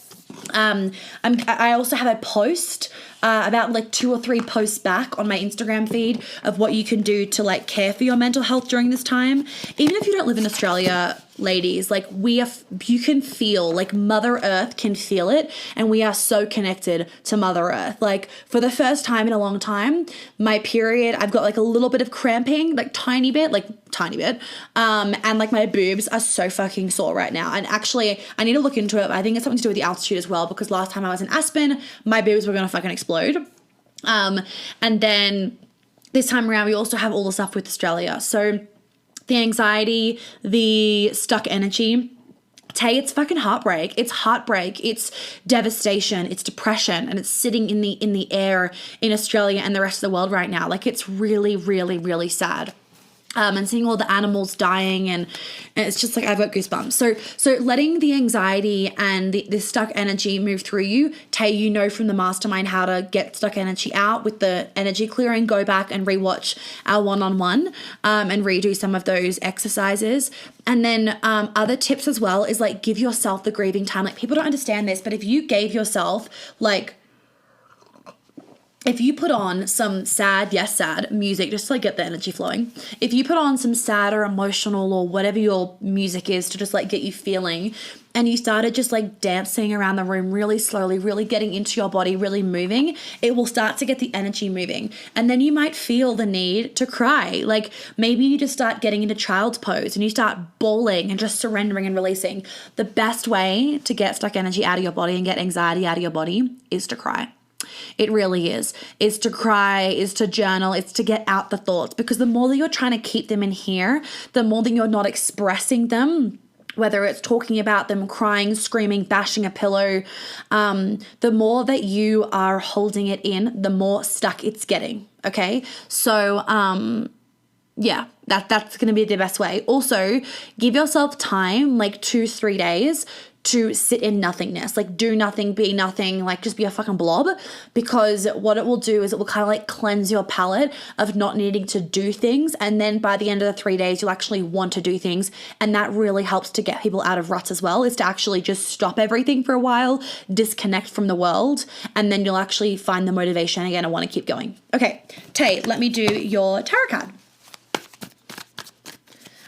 I also have a post about like 2 or 3 posts back on my Instagram feed of what you can do to like care for your mental health during this time. Even if you don't live in Australia, ladies, like you can feel, like Mother Earth can feel it, and we are so connected to Mother Earth. Like for the first time in a long time, my period, I've got like a little bit of cramping, like tiny bit, and like my boobs are so fucking sore right now. And actually, I need to look into it. I think it's something to do with the altitude as well, because last time I was in Aspen, my boobs were gonna fucking explode. And then this time around, we also have all the stuff with Australia. So the anxiety, the stuck energy, Tay, it's fucking heartbreak. It's heartbreak. It's devastation. It's depression, and it's sitting in the air in Australia and the rest of the world right now. Like, it's really, really, really sad. And seeing all the animals dying, and it's just like, I've got goosebumps. So letting the anxiety and the stuck energy move through you. Tay, you know from the mastermind how to get stuck energy out with the energy clearing. Go back and rewatch our one-on-one and redo some of those exercises. And then other tips as well is like, give yourself the grieving time. Like, people don't understand this, but if you gave yourself like if you put on some sad music, just to like get the energy flowing, if you put on some sad or emotional or whatever your music is to just like get you feeling, and you started just like dancing around the room really slowly, really getting into your body, really moving, it will start to get the energy moving. And then you might feel the need to cry. Like maybe you just start getting into child's pose and you start bawling and just surrendering and releasing. The best way to get stuck energy out of your body and get anxiety out of your body is to cry. It really is. Is to cry, is to journal, it's to get out the thoughts, because the more that you're trying to keep them in here, the more that you're not expressing them, whether it's talking about them, crying, screaming, bashing a pillow, the more that you are holding it in, the more stuck it's getting. Okay. So, yeah, that's going to be the best way. Also, give yourself time, like 2-3 days, to sit in nothingness, like do nothing, be nothing, like just be a fucking blob, because what it will do is it will kind of like cleanse your palate of not needing to do things. And then by the end of the 3 days, you'll actually want to do things. And that really helps to get people out of ruts as well, is to actually just stop everything for a while, disconnect from the world, and then you'll actually find the motivation again and want to keep going. Okay, Tay, let me do your tarot card.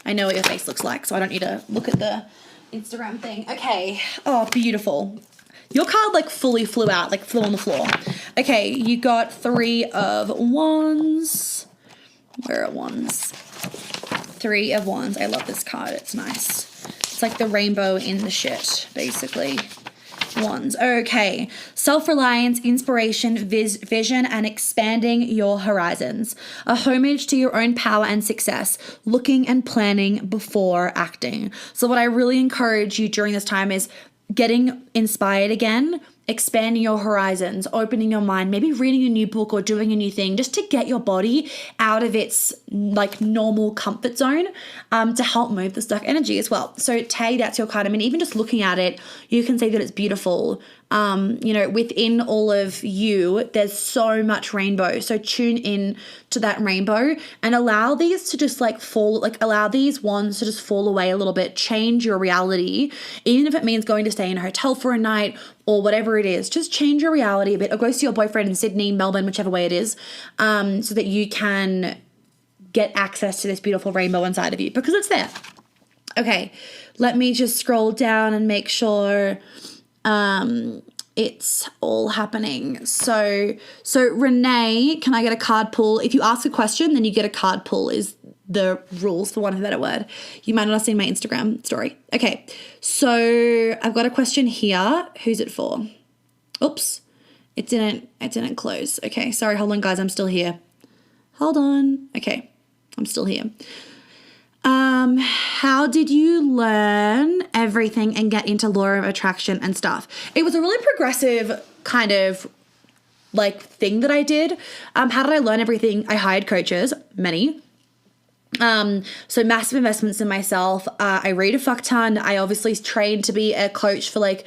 I know what your face looks like, so I don't need to look at the Instagram thing. Okay. Oh, beautiful. Your card like fully flew out, like flew on the floor. Okay, you got 3 of Wands. Where are Wands? 3 of Wands. I love this card. It's nice. It's like the rainbow in the shit, basically. Wands. Okay. Self-reliance, inspiration, vision, and expanding your horizons. A homage to your own power and success. Looking and planning before acting. So what I really encourage you during this time is getting inspired again, expanding your horizons, opening your mind, maybe reading a new book or doing a new thing, just to get your body out of its like normal comfort zone, to help move the stuck energy as well. So Tay, that's your card. I mean, even just looking at it, you can see that it's beautiful. Within all of you, there's so much rainbow. So tune in to that rainbow and allow these to just allow these wands to just fall away a little bit, change your reality, even if it means going to stay in a hotel for a night or whatever it is. Just change your reality a bit, or go see your boyfriend in Sydney, Melbourne, whichever way it is, so that you can get access to this beautiful rainbow inside of you, because it's there. Okay, let me just scroll down and make sure it's all happening. So Renee, can I get a card pull? If you ask a question, then you get a card pull, is the rules, for want of a better word. You might not have seen my Instagram story. Okay, so I've got a question here. Who's it for? Oops, it didn't close. Okay, sorry, hold on guys, I'm still here. Hold on. Okay, I'm still here. How did you learn everything and get into law of attraction and stuff? It was a really progressive kind of like thing that I did. How did I learn everything? I hired coaches, many. So massive investments in myself. I read a fuck ton. I obviously trained to be a coach for like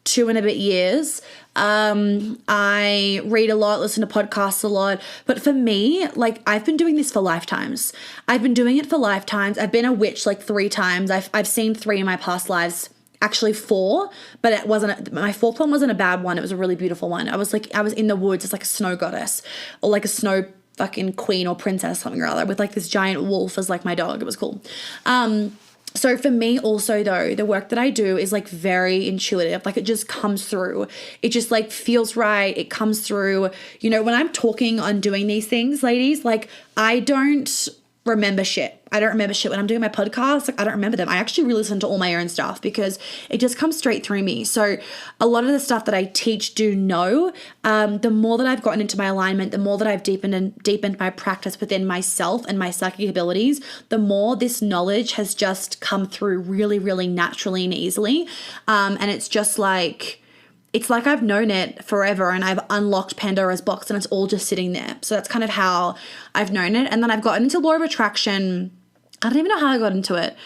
2 and a bit years. I read a lot, listen to podcasts a lot. But for me, like, I've been doing this for lifetimes. I've been doing it for lifetimes. I've been a witch like 3 times. I've seen 3 in my past lives. Actually 4, but it wasn't, my 4th one wasn't a bad one. It was a really beautiful one. I was in the woods as like a snow goddess, or like a snow fucking queen or princess, something or other, with like this giant wolf as like my dog. It was cool. So for me also though, the work that I do is like very intuitive. Like it just comes through. It just like feels right. It comes through. You know, when I'm talking on doing these things, ladies, like I don't remember shit. I don't remember shit when I'm doing my podcast. Like I don't remember them. I actually re-listen to all my own stuff because it just comes straight through me. So a lot of the stuff that I teach do know. The more that I've gotten into my alignment, the more that I've deepened my practice within myself and my psychic abilities, the more this knowledge has just come through really, really naturally and easily. And it's just like, it's like I've known it forever and I've unlocked Pandora's box and it's all just sitting there. So that's kind of how I've known it. And then I've gotten into law of attraction. I don't even know how I got into it.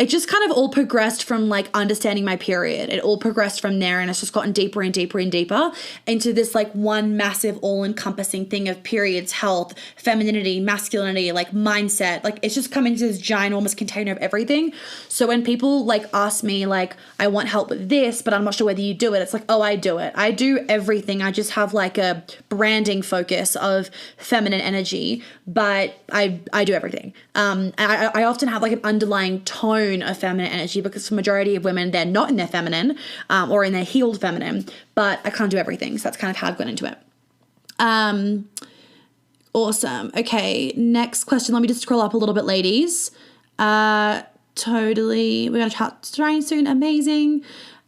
it just kind of all progressed from like understanding my period. It all progressed from there, and it's just gotten deeper and deeper and deeper into this like one massive all-encompassing thing of periods, health, femininity, masculinity, like mindset. Like it's just come into this ginormous container of everything. So when people like ask me like, I want help with this, but I'm not sure whether you do it, it's like, oh, I do it. I do everything. I just have like a branding focus of feminine energy, but I do everything. I often have like an underlying tone of feminine energy because the majority of women, they're not in their feminine or in their healed feminine, but I can't do everything. So that's kind of how I've gone into it. Awesome. Okay, next question. Let me just scroll up a little bit, ladies. Totally. We're going to chat train soon. Amazing.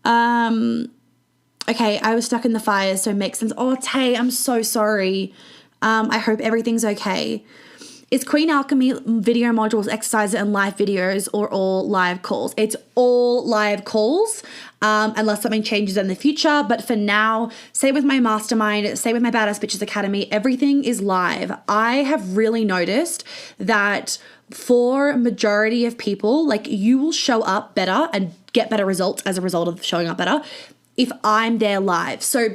Okay, I was stuck in the fires, so it makes sense. Oh, Tay, I'm so sorry. I hope everything's okay. Is Queen Alchemy video modules, exercises, and live videos or all live calls? It's all live calls, unless something changes in the future. But for now, same with my mastermind, same with my Badass Bitches Academy, everything is live. I have really noticed that for majority of people, like you will show up better and get better results as a result of showing up better if I'm there live. So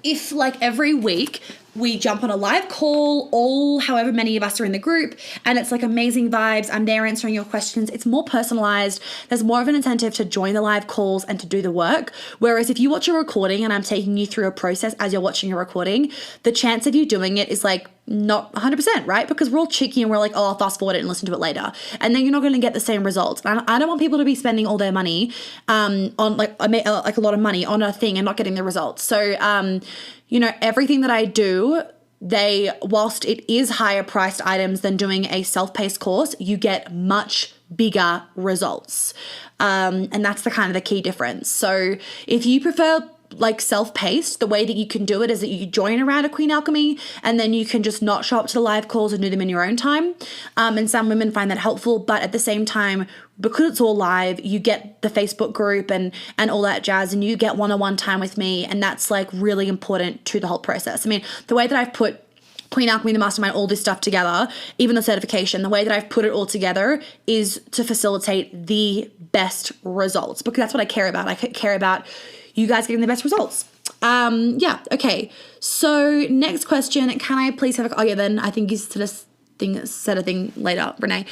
if like every week we jump on a live call, all however many of us are in the group, and it's like amazing vibes, I'm there answering your questions, it's more personalized, there's more of an incentive to join the live calls and to do the work. Whereas if you watch a recording and I'm taking you through a process as you're watching a recording, the chance of you doing it is like not 100%, right? Because we're all cheeky and we're like, oh, I'll fast forward it and listen to it later. And then you're not going to get the same results. And I don't want people to be spending all their money on like a lot of money on a thing and not getting the results. So, you know, everything that I do, whilst it is higher priced items than doing a self-paced course, you get much bigger results. And that's the kind of the key difference. So if you prefer like self-paced, the way that you can do it is that you join around a Queen Alchemy and then you can just not show up to the live calls and do them in your own time. And some women find that helpful, but at the same time, because it's all live, you get the Facebook group and all that jazz, and you get one-on-one time with me, and that's like really important to the whole process. I mean, the way that I've put Queen Alchemy, the mastermind, all this stuff together, even the certification, the way that I've put it all together is to facilitate the best results, because that's what I care about. I care about you guys getting the best results. Yeah, okay. So next question, can I please have then I think you said a thing later, Renee.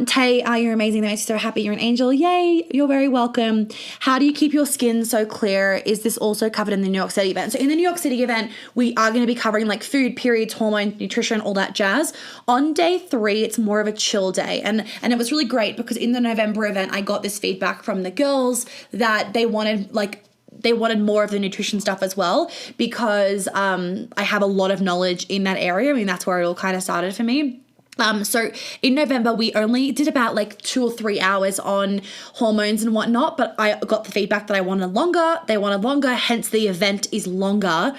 Tay, you're amazing. That makes me so happy. You're an angel. Yay, you're very welcome. How do you keep your skin so clear? Is this also covered in the New York City event? So in the New York City event, we are going to be covering like food, periods, hormones, nutrition, all that jazz. On day 3, it's more of a chill day. And it was really great because in the November event, I got this feedback from the girls that they wanted more of the nutrition stuff as well, because I have a lot of knowledge in that area. I mean, that's where it all kind of started for me. So in November, we only did about like 2 or 3 hours on hormones and whatnot, but I got the feedback that I wanted longer. They wanted longer, hence the event is longer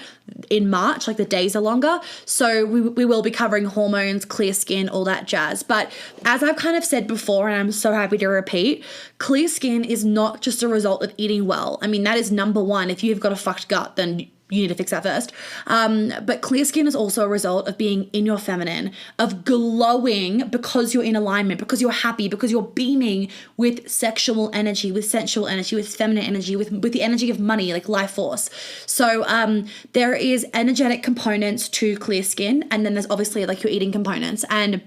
in March, like the days are longer. So we will be covering hormones, clear skin, all that jazz. But as I've kind of said before, and I'm so happy to repeat, clear skin is not just a result of eating well. I mean, that is number one. If you've got a fucked gut, then you need to fix that first. But clear skin is also a result of being in your feminine, of glowing because you're in alignment, because you're happy, because you're beaming with sexual energy, with sensual energy, with feminine energy, with the energy of money, like life force. So there is energetic components to clear skin, and then there's obviously like your eating components. And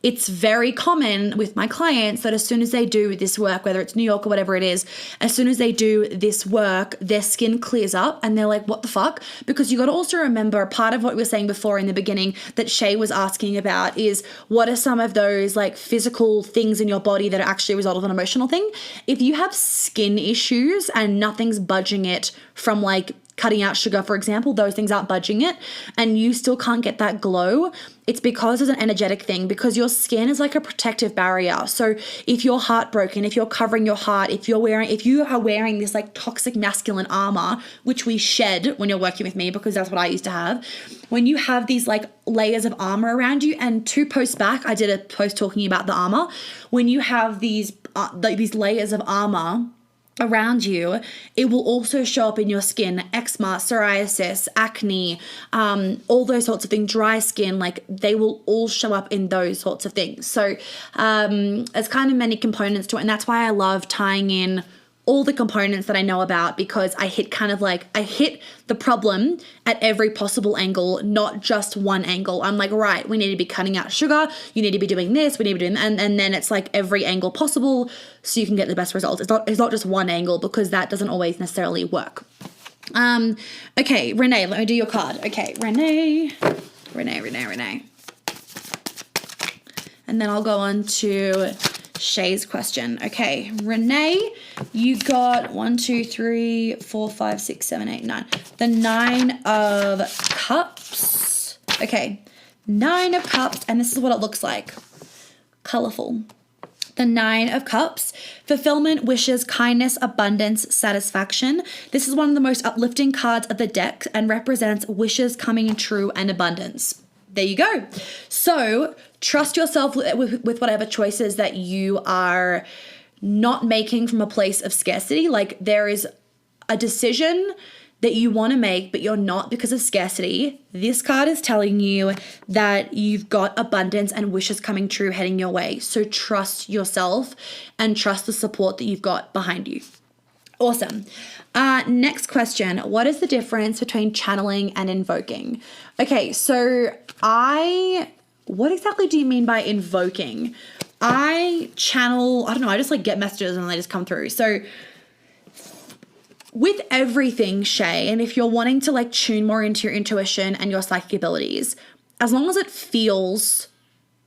it's very common with my clients that as soon as they do this work, whether it's New York or whatever it is, as soon as they do this work, their skin clears up and they're like, what the fuck? Because you got to also remember part of what we were saying before in the beginning that Shay was asking about is what are some of those like physical things in your body that are actually a result of an emotional thing? If you have skin issues and nothing's budging it from like cutting out sugar, for example, those things aren't budging it, and you still can't get that glow, it's because it's an energetic thing, because your skin is like a protective barrier. So if you're heartbroken, if you're covering your heart, if you are wearing this like toxic masculine armor, which we shed when you're working with me, because that's what I used to have, when you have these like layers of armor around you, and 2 posts back, I did a post talking about the armor, when you have these layers of armor around you, it will also show up in your skin. Eczema, psoriasis, acne, all those sorts of things, dry skin, like they will all show up in those sorts of things. So there's kind of many components to it, and that's why I love tying in all the components that I know about, because I hit the problem at every possible angle, not just one angle. I'm like, right, we need to be cutting out sugar, you need to be doing this, we need to be doing, and then it's like every angle possible so you can get the best results. It's not just one angle, because that doesn't always necessarily work. Okay, Renee, let me do your card. Okay, Renee. And then I'll go on to Shay's question. Okay, Renee, you got 1, 2, 3, 4, 5, 6, 7, 8, 9. The 9 of Cups. Okay, 9 of Cups, and this is what it looks like. Colorful. The 9 of Cups, fulfillment, wishes, kindness, abundance, satisfaction. This is one of the most uplifting cards of the deck and represents wishes coming true and abundance. There you go. So trust yourself with whatever choices that you are not making from a place of scarcity. Like, there is a decision that you want to make, but you're not because of scarcity. This card is telling you that you've got abundance and wishes coming true heading your way. So trust yourself and trust the support that you've got behind you. Awesome. Next question. What is the difference between channeling and invoking? Okay, so what exactly do you mean by invoking? I channel, I don't know, I just like get messages and they just come through. So with everything, Shay, and if you're wanting to like tune more into your intuition and your psychic abilities, as long as it feels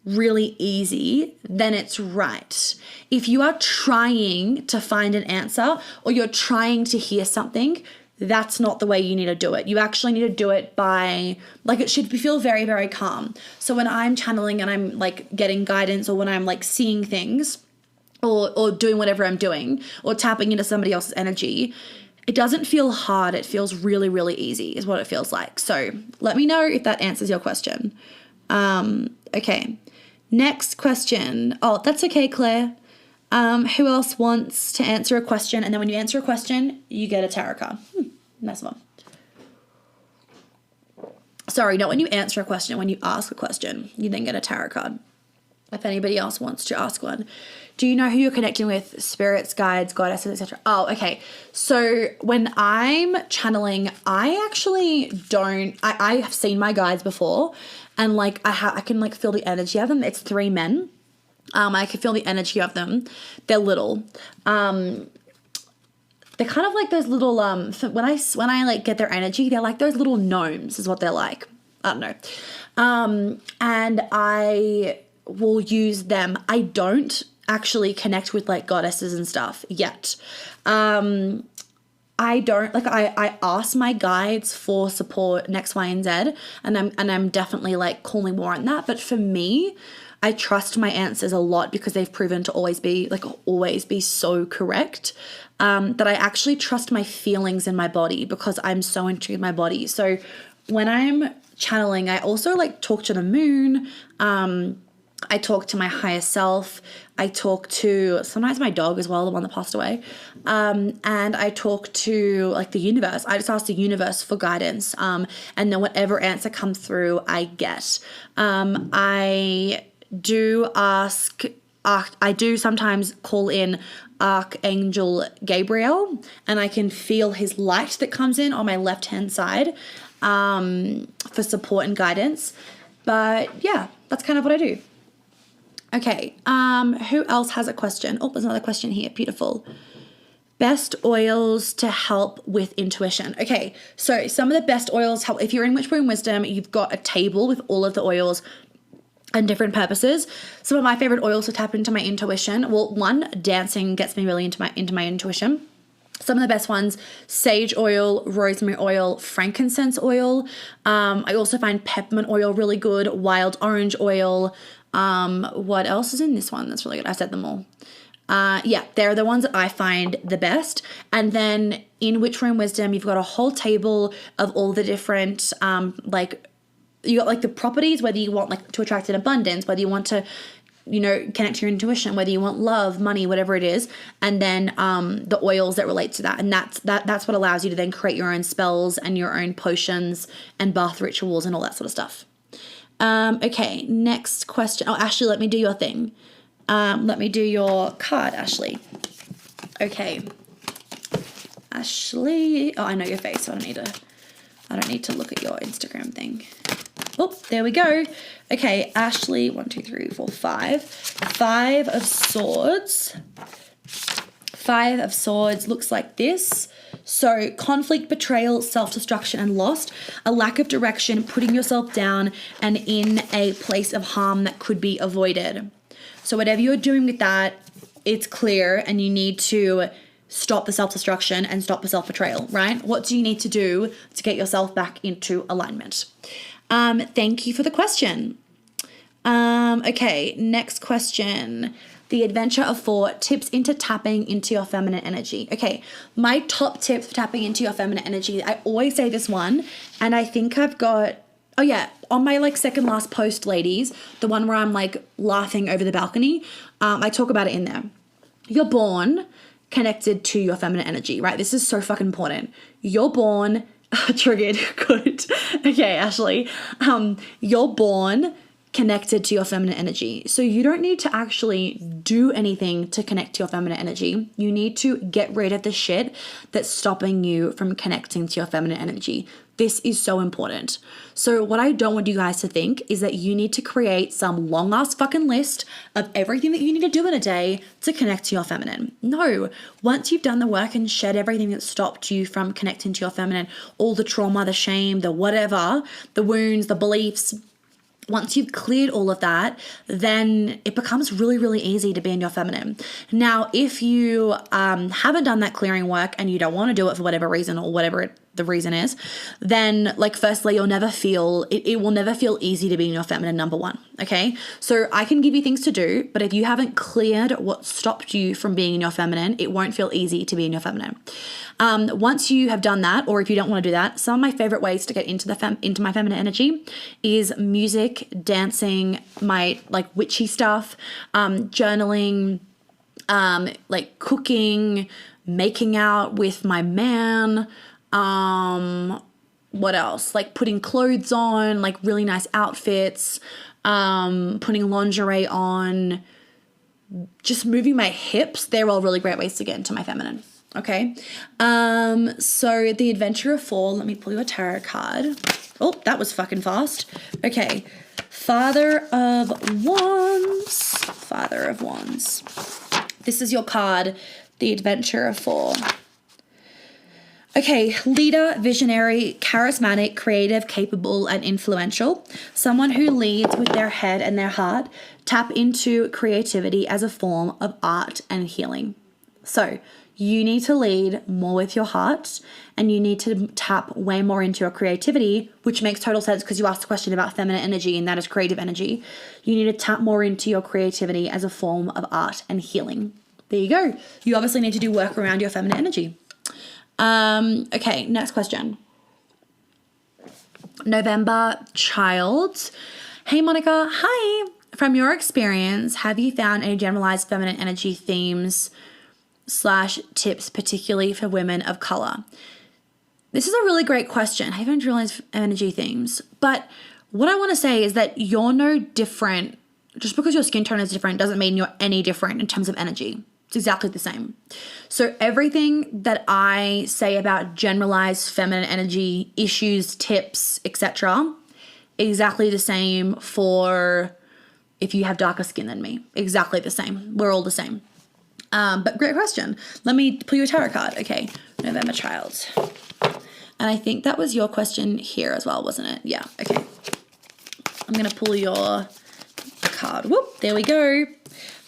really easy, then it's right. If you are trying to find an answer or you're trying to hear something, that's not the way you need to do it. You actually need to do it by, like, it should feel very, very calm. So when I'm channeling and I'm like getting guidance, or when I'm like seeing things or doing whatever I'm doing or tapping into somebody else's energy, it doesn't feel hard. It feels really, really easy is what it feels like. So let me know if that answers your question. Okay. Next question. Oh, that's okay, Claire. Who else wants to answer a question? And then when you answer a question, you get a tarot card. Nice one. Sorry, not when you answer a question. When you ask a question, you then get a tarot card. If anybody else wants to ask one. Do you know who you're connecting with? Spirits, guides, goddesses, etc. Oh, okay. So when I'm channeling, I actually don't. I have seen my guides before, and like I can like feel the energy of them. It's 3 men. I can feel the energy of them. They're little. They're kind of like those little when I like get their energy, they're like those little gnomes is what they're like. I don't know. And I will use them. I don't actually connect with like goddesses and stuff yet. I don't like I ask my guides for support in X, Y, and Z, and I'm definitely like calling more on that. But for me, I trust my answers a lot because they've proven to always be so correct. That I actually trust my feelings in my body because I'm so in tune with my body. So when I'm channeling, I also like talk to the moon. I talk to my higher self. I talk to sometimes my dog as well, the one that passed away. And I talk to like the universe. I just ask the universe for guidance. And then whatever answer comes through, I get. I do sometimes call in Archangel Gabriel, and I can feel his light that comes in on my left-hand side for support and guidance. But yeah, that's kind of what I do. Okay, who else has a question? Oh, there's another question here. Beautiful. Best oils to help with intuition. Okay, so some of the best oils help. If you're in Witchboom Wisdom, you've got a table with all of the oils and different purposes. Some of my favorite oils to tap into my intuition. Well, one, dancing gets me really into my intuition. Some of the best ones: sage oil, rosemary oil, frankincense oil. I also find peppermint oil really good, wild orange oil. What else is in this one that's really good? I said them all. Yeah, they're the ones that I find the best. And then in Witchroom Wisdom, you've got a whole table of all the different, you got like the properties, whether you want like to attract an abundance, whether you want to connect to your intuition, whether you want love, money, whatever it is, and then the oils that relate to that. And that's what allows you to then create your own spells and your own potions and bath rituals and all that sort of stuff. Okay, next question. Oh, Ashley, let me do your thing. Let me do your card, Ashley. Okay. Ashley. Oh, I know your face, so I don't need to look at your Instagram thing. Oh, there we go. Okay, Ashley, 1, 2, 3, 4, 5. 5 of Swords. 5 of Swords looks like this. So conflict, betrayal, self-destruction, and lost, a lack of direction, putting yourself down and in a place of harm that could be avoided. So whatever you're doing with that, it's clear, and you need to stop the self-destruction and stop the self-betrayal, right? What do you need to do to get yourself back into alignment? Thank you for the question. Okay, next question. The Adventure of 4, tips into tapping into your feminine energy. Okay, my top tip for tapping into your feminine energy, I always say this one, and I think I've got, oh yeah, on my second last post, ladies, the one where I'm laughing over the balcony, I talk about it in there. You're born connected to your feminine energy, right? This is so fucking important. You're born, triggered, good. Okay, Ashley, you're born connected to your feminine energy. So you don't need to actually do anything to connect to your feminine energy. You need to get rid of the shit that's stopping you from connecting to your feminine energy. This is so important. So what I don't want you guys to think is that you need to create some long ass fucking list of everything that you need to do in a day to connect to your feminine. No, once you've done the work and shed everything that stopped you from connecting to your feminine, all the trauma, the shame, the whatever, the wounds, the beliefs, once you've cleared all of that, then it becomes really, really easy to be in your feminine. Now, if you haven't done that clearing work and you don't want to do it for whatever reason or whatever the reason is, then firstly, you'll never feel, it will never feel easy to be in your feminine, number one, okay? So I can give you things to do, but if you haven't cleared what stopped you from being in your feminine, it won't feel easy to be in your feminine. Once you have done that, or if you don't want to do that, some of my favorite ways to get into into my feminine energy is music, dancing, my witchy stuff, journaling, cooking, making out with my man, what else? Putting clothes on, really nice outfits, putting lingerie on, just moving my hips. They're all really great ways to get into my feminine. Okay. So the Adventure of 4, let me pull you a tarot card. Oh, that was fucking fast. Okay. Father of Wands. Father of Wands. This is your card, the Adventure of 4. Okay, leader, visionary, charismatic, creative, capable, and influential. Someone who leads with their head and their heart. Tap into creativity as a form of art and healing. So you need to lead more with your heart, and you need to tap way more into your creativity, which makes total sense because you asked a question about feminine energy, and that is creative energy. You need to tap more into your creativity as a form of art and healing. There you go. You obviously need to do work around your feminine energy. Okay, next question. November Child. Hey, Monica. Hi. From your experience, have you found any generalized feminine energy themes / tips, particularly for women of color? This is a really great question. I haven't generalized energy themes, but what I want to say is that you're no different. Just because your skin tone is different doesn't mean you're any different in terms of energy. It's exactly the same. So everything that I say about generalized feminine energy issues, tips, etc., exactly the same for if you have darker skin than me. Exactly the same. We're all the same. But great question. Let me pull you a tarot card. Okay, November Child. And I think that was your question here as well, wasn't it? Yeah, okay. I'm going to pull your card. Whoop, there we go.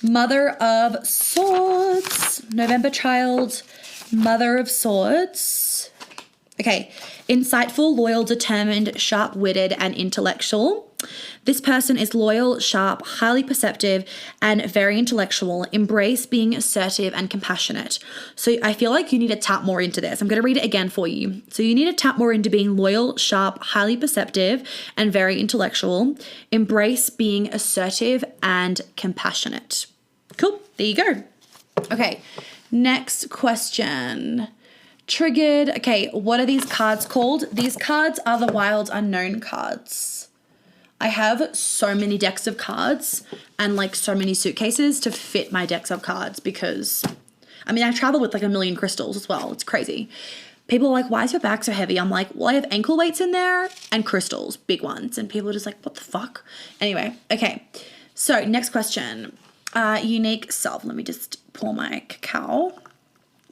Mother of Swords. November Child, Mother of Swords. Okay, insightful, loyal, determined, sharp-witted, and intellectual. This person is loyal, sharp, highly perceptive, and very intellectual. Embrace being assertive and compassionate. So I feel like you need to tap more into this. I'm going to read it again for you. So you need to tap more into being loyal, sharp, highly perceptive, and very intellectual. Embrace being assertive and compassionate. Cool. There you go. Okay. Next question. Triggered. Okay. What are these cards called? These cards are the Wild Unknown cards. I have so many decks of cards and like so many suitcases to fit my decks of cards because, I mean, I travel with like 1 million crystals as well. It's crazy. People are like, why is your bag so heavy? I'm like, well, I have ankle weights in there and crystals, big ones. And people are just like, what the fuck? Anyway, okay. So next question. Unique self. Let me just pour my cacao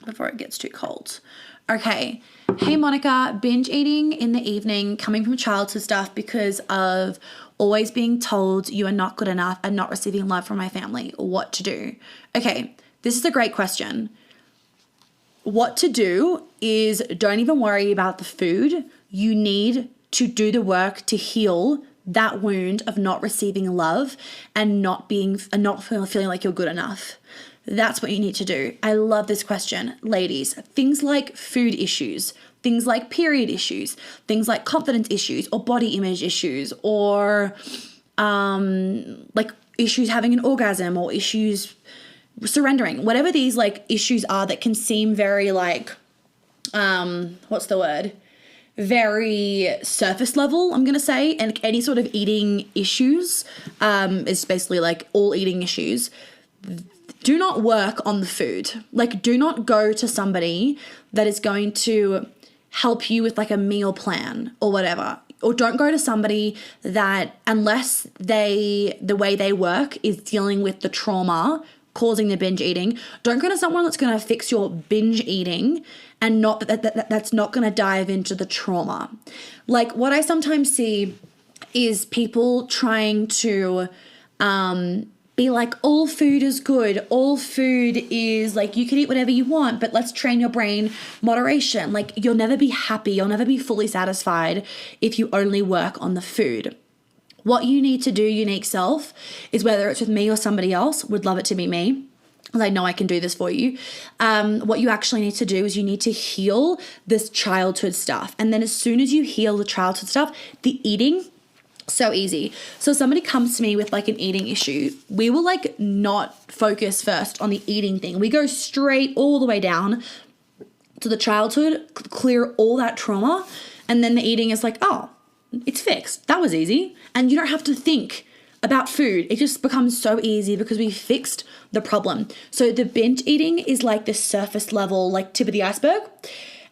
before it gets too cold. Okay. Hey, Monica, binge eating in the evening, coming from childhood stuff because of always being told you are not good enough and not receiving love from my family. What to do? Okay, this is a great question. What to do is don't even worry about the food. You need to do the work to heal that wound of not receiving love and not feeling like you're good enough. That's what you need to do. I love this question. Ladies, things like food issues, things like period issues, things like confidence issues or body image issues or like issues having an orgasm or issues surrendering, whatever these like issues are that can seem very like, very surface level, I'm going to say, and any sort of eating issues is basically like all eating issues. Do not work on the food. Like, do not go to somebody that is going to help you with like a meal plan or whatever. Or don't go to somebody that, unless the way they work is dealing with the trauma causing the binge eating, don't go to someone that's going to fix your binge eating and that's not going to dive into the trauma. Like, what I sometimes see is people trying to be like, all food is good. All food is like, you can eat whatever you want, but let's train your brain moderation. Like, you'll never be happy. You'll never be fully satisfied if you only work on the food. What you need to do, unique self, is whether it's with me or somebody else, would love it to be me, because I know I can do this for you. What you actually need to do is you need to heal this childhood stuff. And then as soon as you heal the childhood stuff, the eating, so easy. So somebody comes to me with like an eating issue, we will like not focus first on the eating thing. We go straight all the way down to the childhood, clear all that trauma, and then the eating is like, oh, it's fixed. That was easy. And you don't have to think about food. It just becomes so easy because we fixed the problem. So the binge eating is like the surface level, like tip of the iceberg.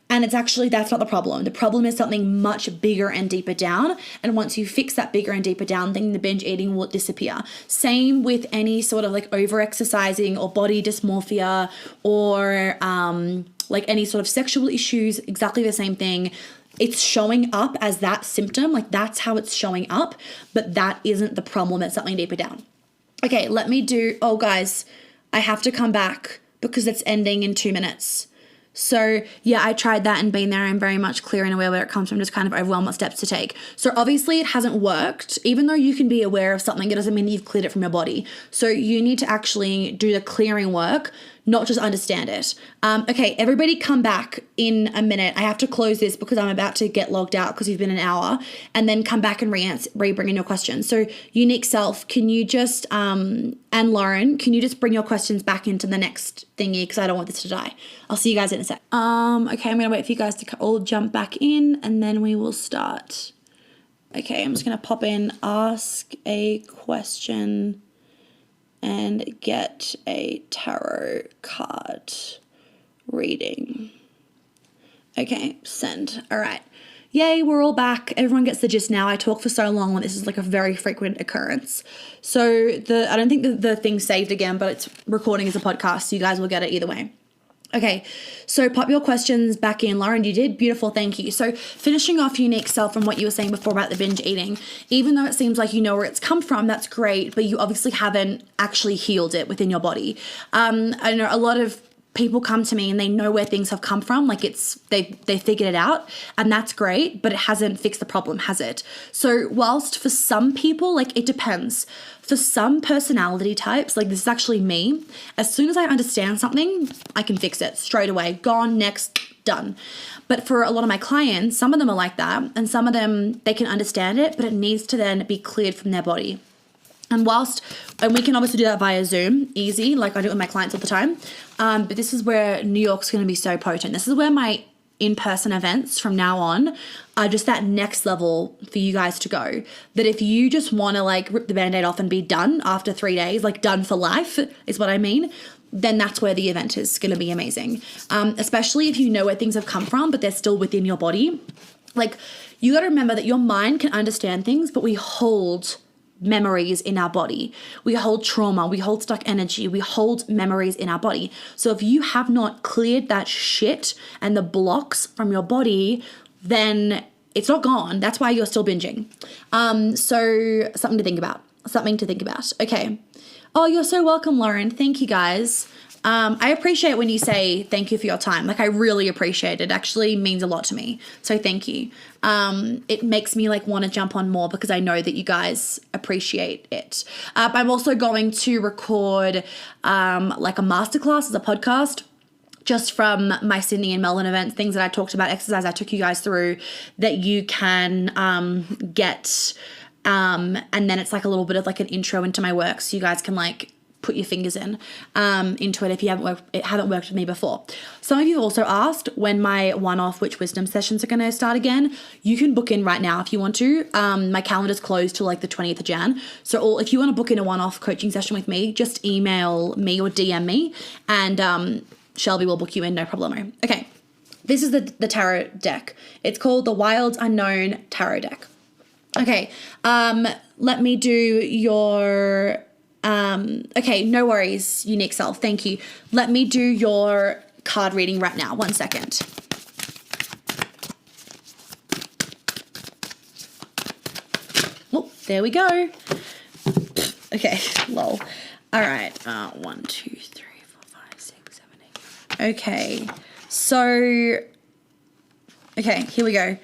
And it's actually, that's not the problem. The problem is something much bigger and deeper down. And once you fix that bigger and deeper down, then the binge eating will disappear. Same with any sort of like over exercising or body dysmorphia or like any sort of sexual issues, exactly the same thing. It's showing up as that symptom, like that's how it's showing up, but that isn't the problem. It's something deeper down. Okay, oh guys, I have to come back because it's ending in 2 minutes. So yeah, I tried that and been there. I'm very much clear and aware where it comes from, just kind of overwhelmed what steps to take. So obviously it hasn't worked. Even though you can be aware of something, it doesn't mean that you've cleared it from your body. So you need to actually do the clearing work, not just understand it. Okay, everybody come back in a minute. I have to close this because I'm about to get logged out because you've been an hour, and then come back and bring in your questions. So unique self, can you just, and Lauren, can you just bring your questions back into the next thingy because I don't want this to die. I'll see you guys in a sec. Okay, I'm going to wait for you guys to all jump back in and then we will start. Okay, I'm just going to pop in, ask a question and get a tarot card reading. Okay, send. All right. Yay, we're all back. Everyone gets the gist now. I talk for so long and this is like a very frequent occurrence. So I don't think the thing's saved again, but it's recording as a podcast, so you guys will get it either way. Okay, so pop your questions back in. Lauren, you did. Beautiful, thank you. So finishing off unique self from what you were saying before about the binge eating, even though it seems like you know where it's come from, that's great, but you obviously haven't actually healed it within your body. I know a lot of people come to me and they know where things have come from. Like they figured it out, and that's great, but it hasn't fixed the problem, has it? So whilst for some people, like it depends. For some personality types, like this is actually me, as soon as I understand something, I can fix it straight away. Gone, next, done. But for a lot of my clients, some of them are like that, and some of them, they can understand it, but it needs to then be cleared from their body. And we can obviously do that via Zoom, easy, like I do it with my clients all the time. But this is where New York's going to be so potent. This is where my in-person events from now on are just that next level for you guys to go. That if you just want to like rip the Band-Aid off and be done after 3 days, like done for life is what I mean, then that's where the event is going to be amazing. Especially if you know where things have come from, but they're still within your body. Like you got to remember that your mind can understand things, but we hold memories in our body. We hold trauma, we hold stuck energy, we hold memories in our body. So if you have not cleared that shit and the blocks from your body, then it's not gone. That's why you're still binging. So something to think about. Okay. Oh, you're so welcome, Lauren. Thank you, guys. I appreciate when you say thank you for your time. Like I really appreciate it. It actually means a lot to me. So thank you. It makes me like want to jump on more because I know that you guys appreciate it. I'm also going to record like a masterclass as a podcast just from my Sydney and Melbourne events, things that I talked about, exercise I took you guys through that you can get. And then it's like a little bit of like an intro into my work so you guys can like put your fingers into it if you haven't worked with me before. Some of you also asked when my one-off Witch Wisdom sessions are going to start again. You can book in right now if you want to. My calendar's closed till like the 20th of Jan. So if you want to book in a one-off coaching session with me, just email me or DM me and Shelby will book you in, no problemo. Okay, this is the tarot deck. It's called the Wild Unknown Tarot Deck. Okay, let me do your... okay, no worries, unique self. Thank you. Let me do your card reading right now. 1 second. Oh, there we go. Okay, lol. All right. 1, 2, 3, 4, 5, 6, 7, 8. Okay, so... Okay, here we go.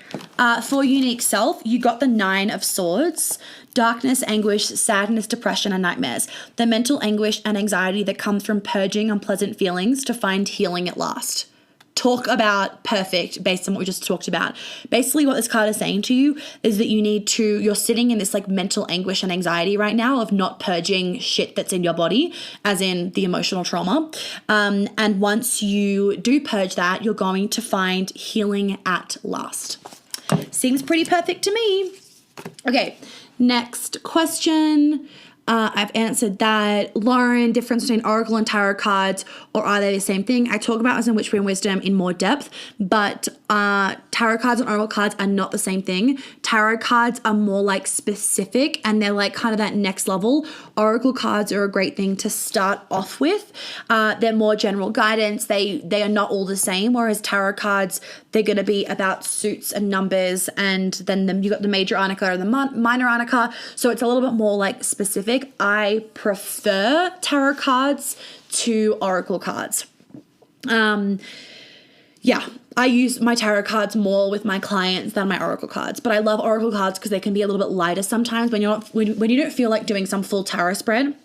For unique self, you got the 9 of Swords. Darkness, anguish, sadness, depression, and nightmares. The mental anguish and anxiety that comes from purging unpleasant feelings to find healing at last. Talk about perfect based on what we just talked about. Basically what this card is saying to you is that you're sitting in this like mental anguish and anxiety right now of not purging shit that's in your body, as in the emotional trauma. And once you do purge that, you're going to find healing at last. Seems pretty perfect to me. Okay, next question. I've answered that. Lauren, difference between Oracle and Tarot cards, or are they the same thing? I talk about as in Witchery and Wisdom in more depth, but Tarot cards and Oracle cards are not the same thing. Tarot cards are more like specific and they're like kind of that next level. Oracle cards are a great thing to start off with. They're more general guidance. They are not all the same, whereas Tarot cards, they're going to be about suits and numbers, and then you got the major arcana and the minor arcana, so it's a little bit more like specific. I prefer tarot cards to oracle cards. Yeah, I use my tarot cards more with my clients than my oracle cards, but I love oracle cards because they can be a little bit lighter sometimes when when you don't feel like doing some full tarot spread.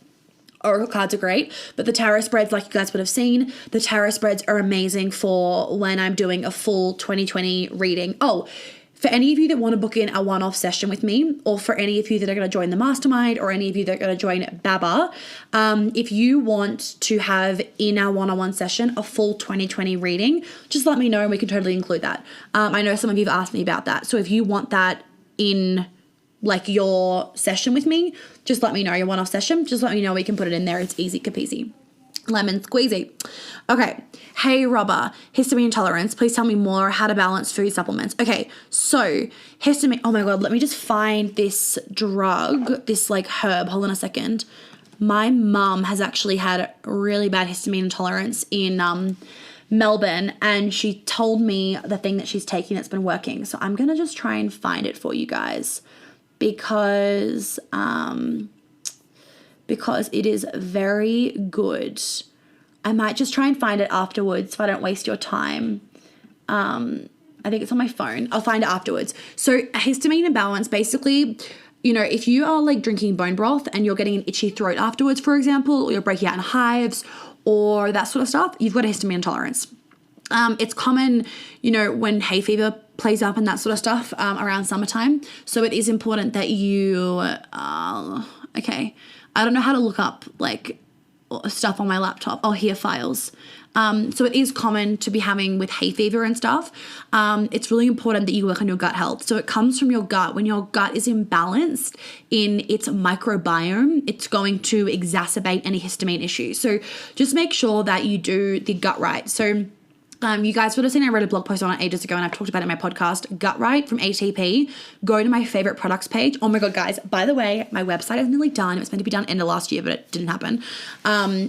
Oracle cards are great, but the tarot spreads, like you guys would have seen, the tarot spreads are amazing for when I'm doing a full 2020 reading. Oh, for any of you that want to book in a one-off session with me, or for any of you that are going to join the mastermind, or any of you that are going to join Baba, if you want to have in our one-on-one session a full 2020 reading, just let me know and we can totally include that. I know some of you have asked me about that. So if you want that in like your session with me, just let me know, your one-off session, just let me know, we can put it in there. It's easy peasy. Lemon squeezy. Okay. Hey, Robber, histamine intolerance. Please tell me more how to balance food supplements. Okay. So histamine. Oh my God. Let me just find this drug, this like herb. Hold on a second. My mum has actually had really bad histamine intolerance in Melbourne, and she told me the thing that she's taking that's been working. So I'm going to just try and find it for you guys because it is very good. I might just try and find it afterwards so I don't waste your time. I think it's on my phone. I'll find it afterwards. So a histamine imbalance, basically, you know, if you are like drinking bone broth and you're getting an itchy throat afterwards, for example, or you're breaking out in hives or that sort of stuff, you've got a histamine intolerance. It's common, you know, when hay fever plays up and that sort of stuff around summertime. So it is important that you, okay, I don't know how to look up like stuff on my laptop. Oh, here, files. So it is common to be having with hay fever and stuff. It's really important that you work on your gut health. So it comes from your gut. When your gut is imbalanced in its microbiome, it's going to exacerbate any histamine issues. So just make sure that you do the gut right. So you guys would have seen I wrote a blog post on it ages ago and I've talked about it in my podcast, Gut Right from ATP. Go to my favorite products page. Oh my God, guys, by the way, my website is nearly done. It was meant to be done end of last year, but it didn't happen.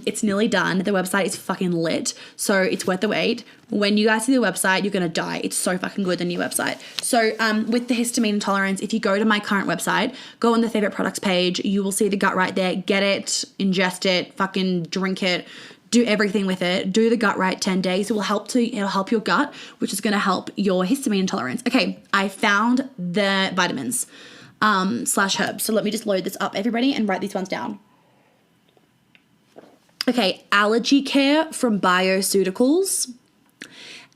It's nearly done. The website is fucking lit. So it's worth the wait. When you guys see the website, you're going to die. It's so fucking good, the new website. So with the histamine intolerance, if you go to my current website, go on the favorite products page, you will see the Gut Right there. Get it, ingest it, fucking drink it. Do everything with it. Do the Gut Right 10 days. It'll help your gut, which is going to help your histamine intolerance. Okay, I found the vitamins / herbs. So let me just load this up, everybody, and write these ones down. Okay, Allergy Care from Bioceuticals.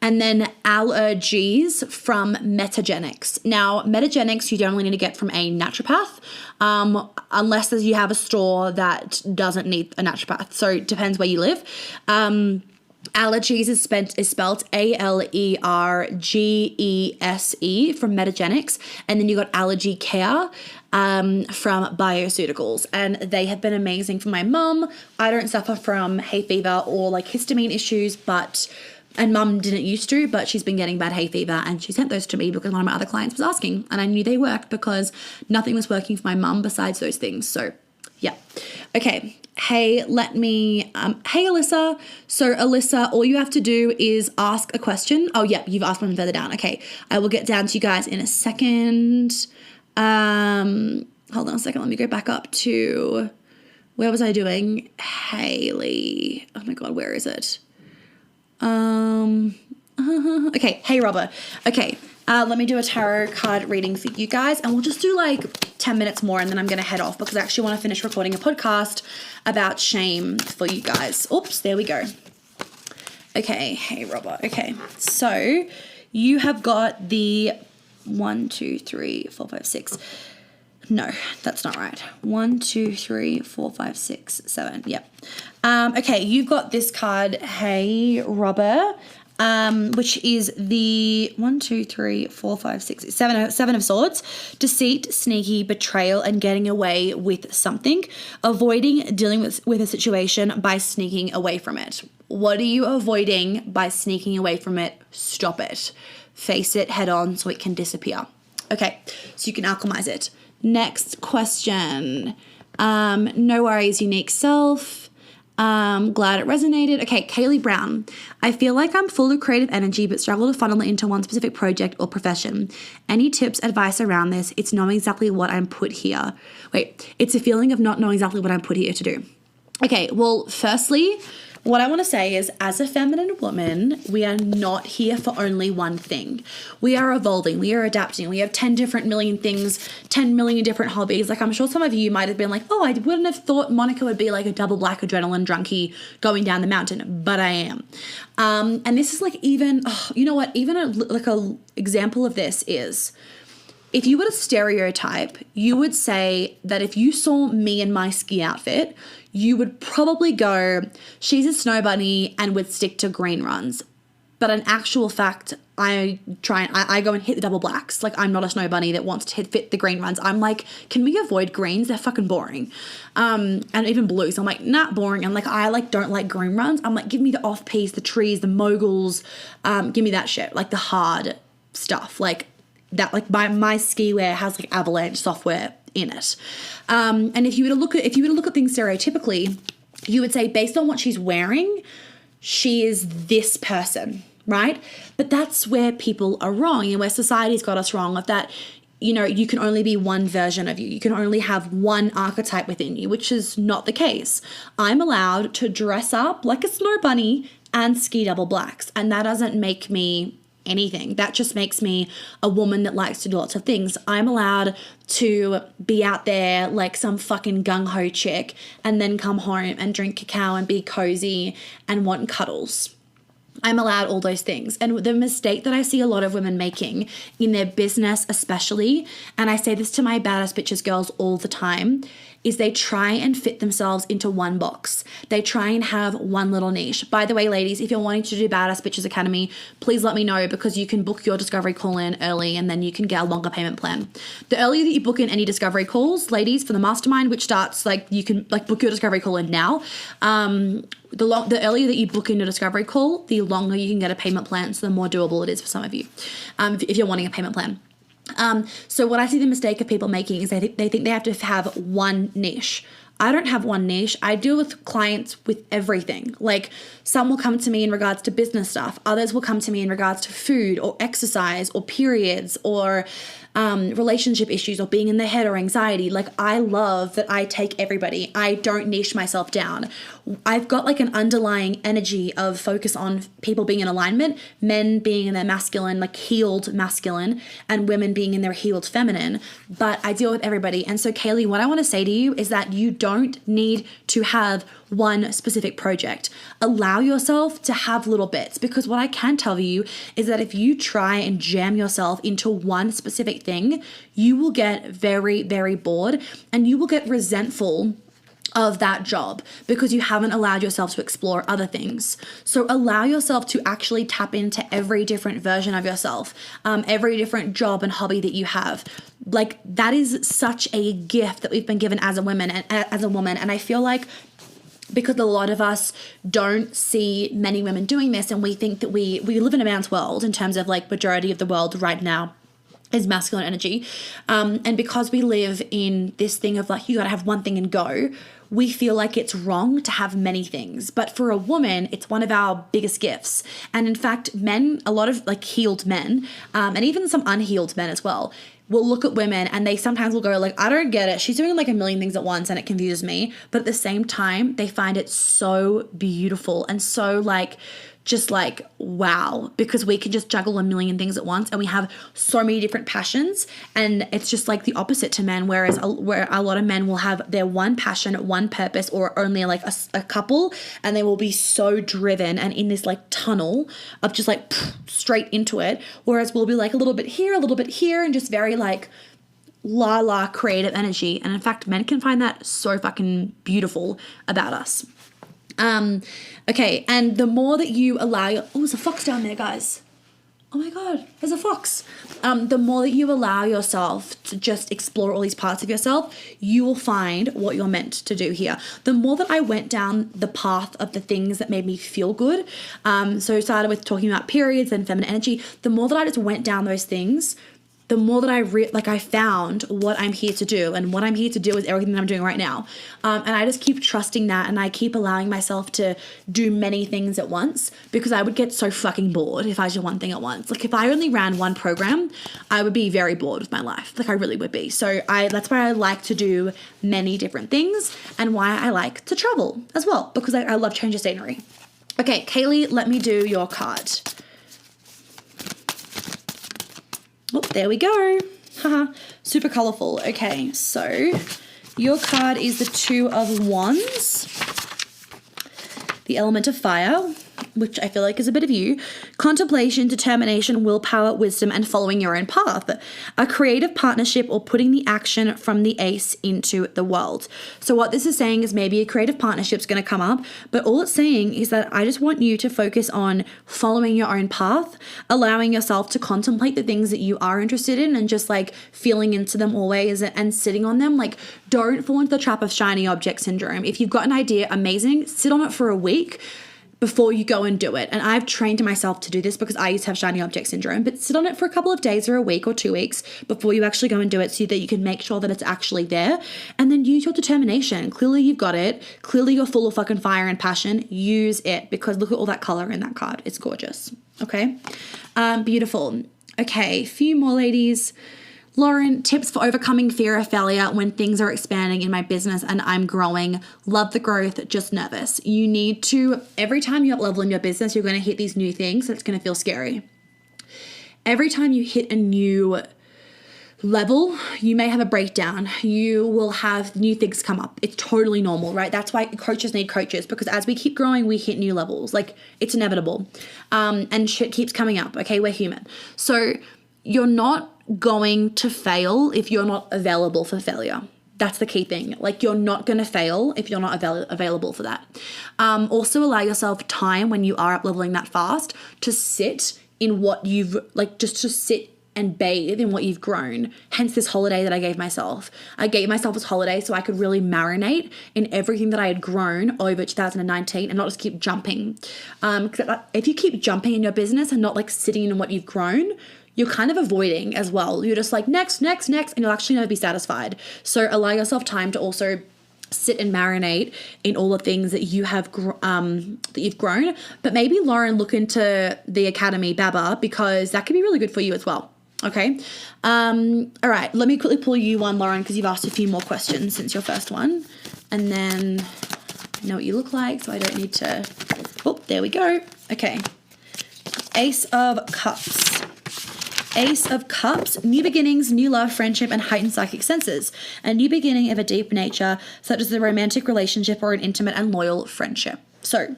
And then allergies from Metagenics. Now, Metagenics you generally need to get from a naturopath, unless you have a store that doesn't need a naturopath. So it depends where you live. Allergies is spelled ALERGESE from Metagenics. And then you got Allergy Care from Bioceuticals. And they have been amazing for my mum. I don't suffer from hay fever or like histamine issues, and mum didn't used to, but she's been getting bad hay fever and she sent those to me because one of my other clients was asking and I knew they worked because nothing was working for my mum besides those things. So yeah. Okay. Hey, hey Alyssa. So Alyssa, all you have to do is ask a question. Oh yeah, you've asked one further down. Okay. I will get down to you guys in a second. Hold on a second. Let me go back up to, where was I doing? Haley. Oh my God, where is it? Okay, hey Robert. Okay, let me do a tarot card reading for you guys and we'll just do like 10 minutes more and then I'm going to head off because I actually want to finish recording a podcast about shame for you guys. Oops, there we go. Okay, hey Robert. Okay, so you have got the 1, 2, 3, 4, 5, 6. No, that's not right. 1, 2, 3, 4, 5, 6, 7. Yep. Okay, you've got this card, hey Robert, which is the 1, 2, 3, 4, 5, 6, 7 of Swords. Deceit, sneaky, betrayal, and getting away with something. Avoiding dealing with a situation by sneaking away from it. What are you avoiding by sneaking away from it? Stop it. Face it head on so it can disappear. Okay, so you can alchemize it. Next question. No worries, unique self. Glad it resonated. Okay, Kaylee Brown. I feel like I'm full of creative energy but struggle to funnel it into one specific project or profession. Any tips, advice around this? It's knowing exactly what I'm put here. It's a feeling of not knowing exactly what I'm put here to do. Okay, well, firstly, what I want to say is as a feminine woman, we are not here for only one thing. We are evolving. We are adapting. We have 10 million things, 10 million different hobbies. Like I'm sure some of you might have been like, oh, I wouldn't have thought Monica would be like a double black adrenaline drunkie going down the mountain, but I am. And this is like even, you know what, even a example of this is, if you were to stereotype, you would say that if you saw me in my ski outfit, you would probably go, she's a snow bunny and would stick to green runs. But in actual fact, I go and hit the double blacks. Like I'm not a snow bunny that wants to fit the green runs. I'm like, can we avoid greens? They're fucking boring. And even blues. I'm like, nah, boring. And like, I like don't like green runs. I'm like, give me the off-piste, the trees, the moguls. Give me that shit. Like the hard stuff. Like that, like my ski wear has like avalanche software in it. And if you were to look at things stereotypically, you would say based on what she's wearing, she is this person, right? But that's where people are wrong and where society's got us wrong of that. you can only be one version of you. You can only have one archetype within you, which is not the case. I'm allowed to dress up like a snow bunny and ski double blacks. And that doesn't make me anything. That just makes me a woman that likes to do lots of things. I'm allowed to be out there like some fucking gung-ho chick and then come home and drink cacao and be cozy and want cuddles. I'm allowed all those things. And the mistake that I see a lot of women making in their business especially, and I say this to my badass bitches girls all the time, is they try and fit themselves into one box. They try and have one little niche. By the way, ladies, if you're wanting to do Badass Bitches Academy, please let me know, because you can book your discovery call in early and then you can get a longer payment plan. The earlier that you book in any discovery calls, ladies, for the mastermind, which starts you can book your discovery call in now. The earlier that you book in a discovery call, the longer you can get a payment plan, so the more doable it is for some of you, if you're wanting a payment plan. So what I see the mistake of people making is they think they have to have one niche. I don't have one niche. I deal with clients with everything. Like, some will come to me in regards to business stuff. Others will come to me in regards to food or exercise or periods or relationship issues or being in their head or anxiety. Like, I love that I take everybody. I don't niche myself down. I've got like an underlying energy of focus on people being in alignment, men being in their masculine, like healed masculine, and women being in their healed feminine. But I deal with everybody. And so, Kaylee, what I want to say to you is that you don't need to have one specific project. Allow yourself to have little bits, because what I can tell you is that if you try and jam yourself into one specific thing, you will get very, very bored and you will get resentful of that job because you haven't allowed yourself to explore other things. So allow yourself to actually tap into every different version of yourself, every different job and hobby that you have. Like, that is such a gift that we've been given as a woman and as a woman. And I feel like, because a lot of us don't see many women doing this, and we think that we live in a man's world in terms of like majority of the world right now is masculine energy. And because we live in this thing of like, you got to have one thing and go, we feel like it's wrong to have many things. But for a woman, it's one of our biggest gifts. And in fact, men, a lot of like healed men, and even some unhealed men as well, will look at women and they sometimes will go like, I don't get it. She's doing like a million things at once and it confuses me. But at the same time, they find it so beautiful and so like, just like, wow, because we can just juggle a million things at once and we have so many different passions. And it's just like the opposite to men, where a lot of men will have their one passion, one purpose, or only like a couple, and they will be so driven and in this like tunnel of just like straight into it. Whereas we'll be like a little bit here and just very like la creative energy. And in fact, men can find that so fucking beautiful about us. Okay, and the more that you allow oh, there's a fox down there, guys. Oh my God, there's a fox. The more that you allow yourself to just explore all these parts of yourself, you will find what you're meant to do here. The more that I went down the path of the things that made me feel good, so I started with talking about periods and feminine energy, the more that I just went down those things, the more that I found what I'm here to do. And what I'm here to do is everything that I'm doing right now. And I just keep trusting that, and I keep allowing myself to do many things at once, because I would get so fucking bored if I did one thing at once. Like, if I only ran one program, I would be very bored with my life. Like, I really would be. So that's why I like to do many different things, and why I like to travel as well, because I love change of scenery. Okay, Kaylee, let me do your card. Oh, there we go. Haha, super colorful. Okay, so your card is the Two of Wands, the element of fire, which I feel like is a bit of you. Contemplation, determination, willpower, wisdom, and following your own path. A creative partnership, or putting the action from the ace into the world. So what this is saying is maybe a creative partnership is going to come up, but all it's saying is that I just want you to focus on following your own path, allowing yourself to contemplate the things that you are interested in and just like feeling into them always and sitting on them. Like, don't fall into the trap of shiny object syndrome. If you've got an idea, amazing, sit on it for a week before you go and do it. And I've trained myself to do this because I used to have shiny object syndrome, but sit on it for a couple of days or a week or 2 weeks before you actually go and do it, so that you can make sure that it's actually there, and then use your determination. Clearly you've got it. Clearly you're full of fucking fire and passion. Use it, because look at all that color in that card. It's gorgeous. Okay. Beautiful. Okay. Few more, ladies. Lauren, tips for overcoming fear of failure when things are expanding in my business and I'm growing. Love the growth, just nervous. You need to, every time you up level in your business, you're going to hit these new things. So it's going to feel scary. Every time you hit a new level, you may have a breakdown. You will have new things come up. It's totally normal, right? That's why coaches need coaches, because as we keep growing, we hit new levels. Like, it's inevitable. And shit keeps coming up. Okay, we're human. So you're not going to fail if you're not available for failure. That's the key thing. Like, you're not going to fail if you're not available for that. Also allow yourself time when you are up leveling that fast to sit in what you've, like, just to sit and bathe in what you've grown. Hence this holiday that I gave myself. I gave myself this holiday so I could really marinate in everything that I had grown over 2019 and not just keep jumping. If you keep jumping in your business and not like sitting in what you've grown, you're kind of avoiding as well. You're just like next, and you'll actually never be satisfied. So allow yourself time to also sit and marinate in all the things that you have that you've grown. But maybe, Lauren, look into the Academy Baba, because that can be really good for you as well. Okay. All right. Let me quickly pull you one, Lauren, because you've asked a few more questions since your first one. And then I know what you look like, so I don't need to. Oh, there we go. Okay. Ace of Cups. Ace of Cups, new beginnings, new love, friendship, and heightened psychic senses. A new beginning of a deep nature, such as a romantic relationship or an intimate and loyal friendship. So,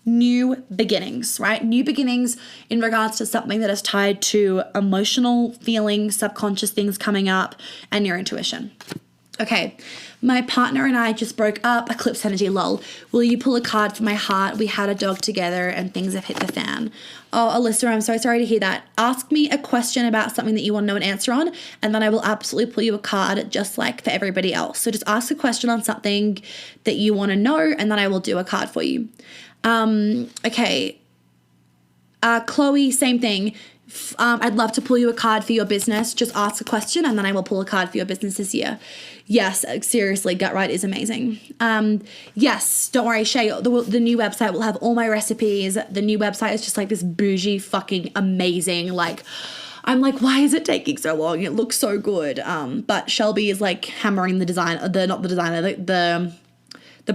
new beginnings, right? New beginnings in regards to something that is tied to emotional feelings, subconscious things coming up, and your intuition. Okay, my partner and I just broke up. Eclipse energy, lol. Will you pull a card for my heart? We had a dog together and things have hit the fan. Oh, Alyssa, I'm so sorry to hear that. Ask me a question about something that you want to know an answer on, and then I will absolutely pull you a card just like for everybody else. So just ask a question on something that you want to know, and then I will do a card for you. Okay. Chloe, same thing. I'd love to pull you a card for your business. Just ask a question and then I will pull a card for your business this year. Yes, seriously, Gut Right is amazing. Yes, don't worry, Shay, the new website will have all my recipes. The new website is just like this bougie fucking amazing, like, I'm like, why is it taking so long? It looks so good. But Shelby is like hammering the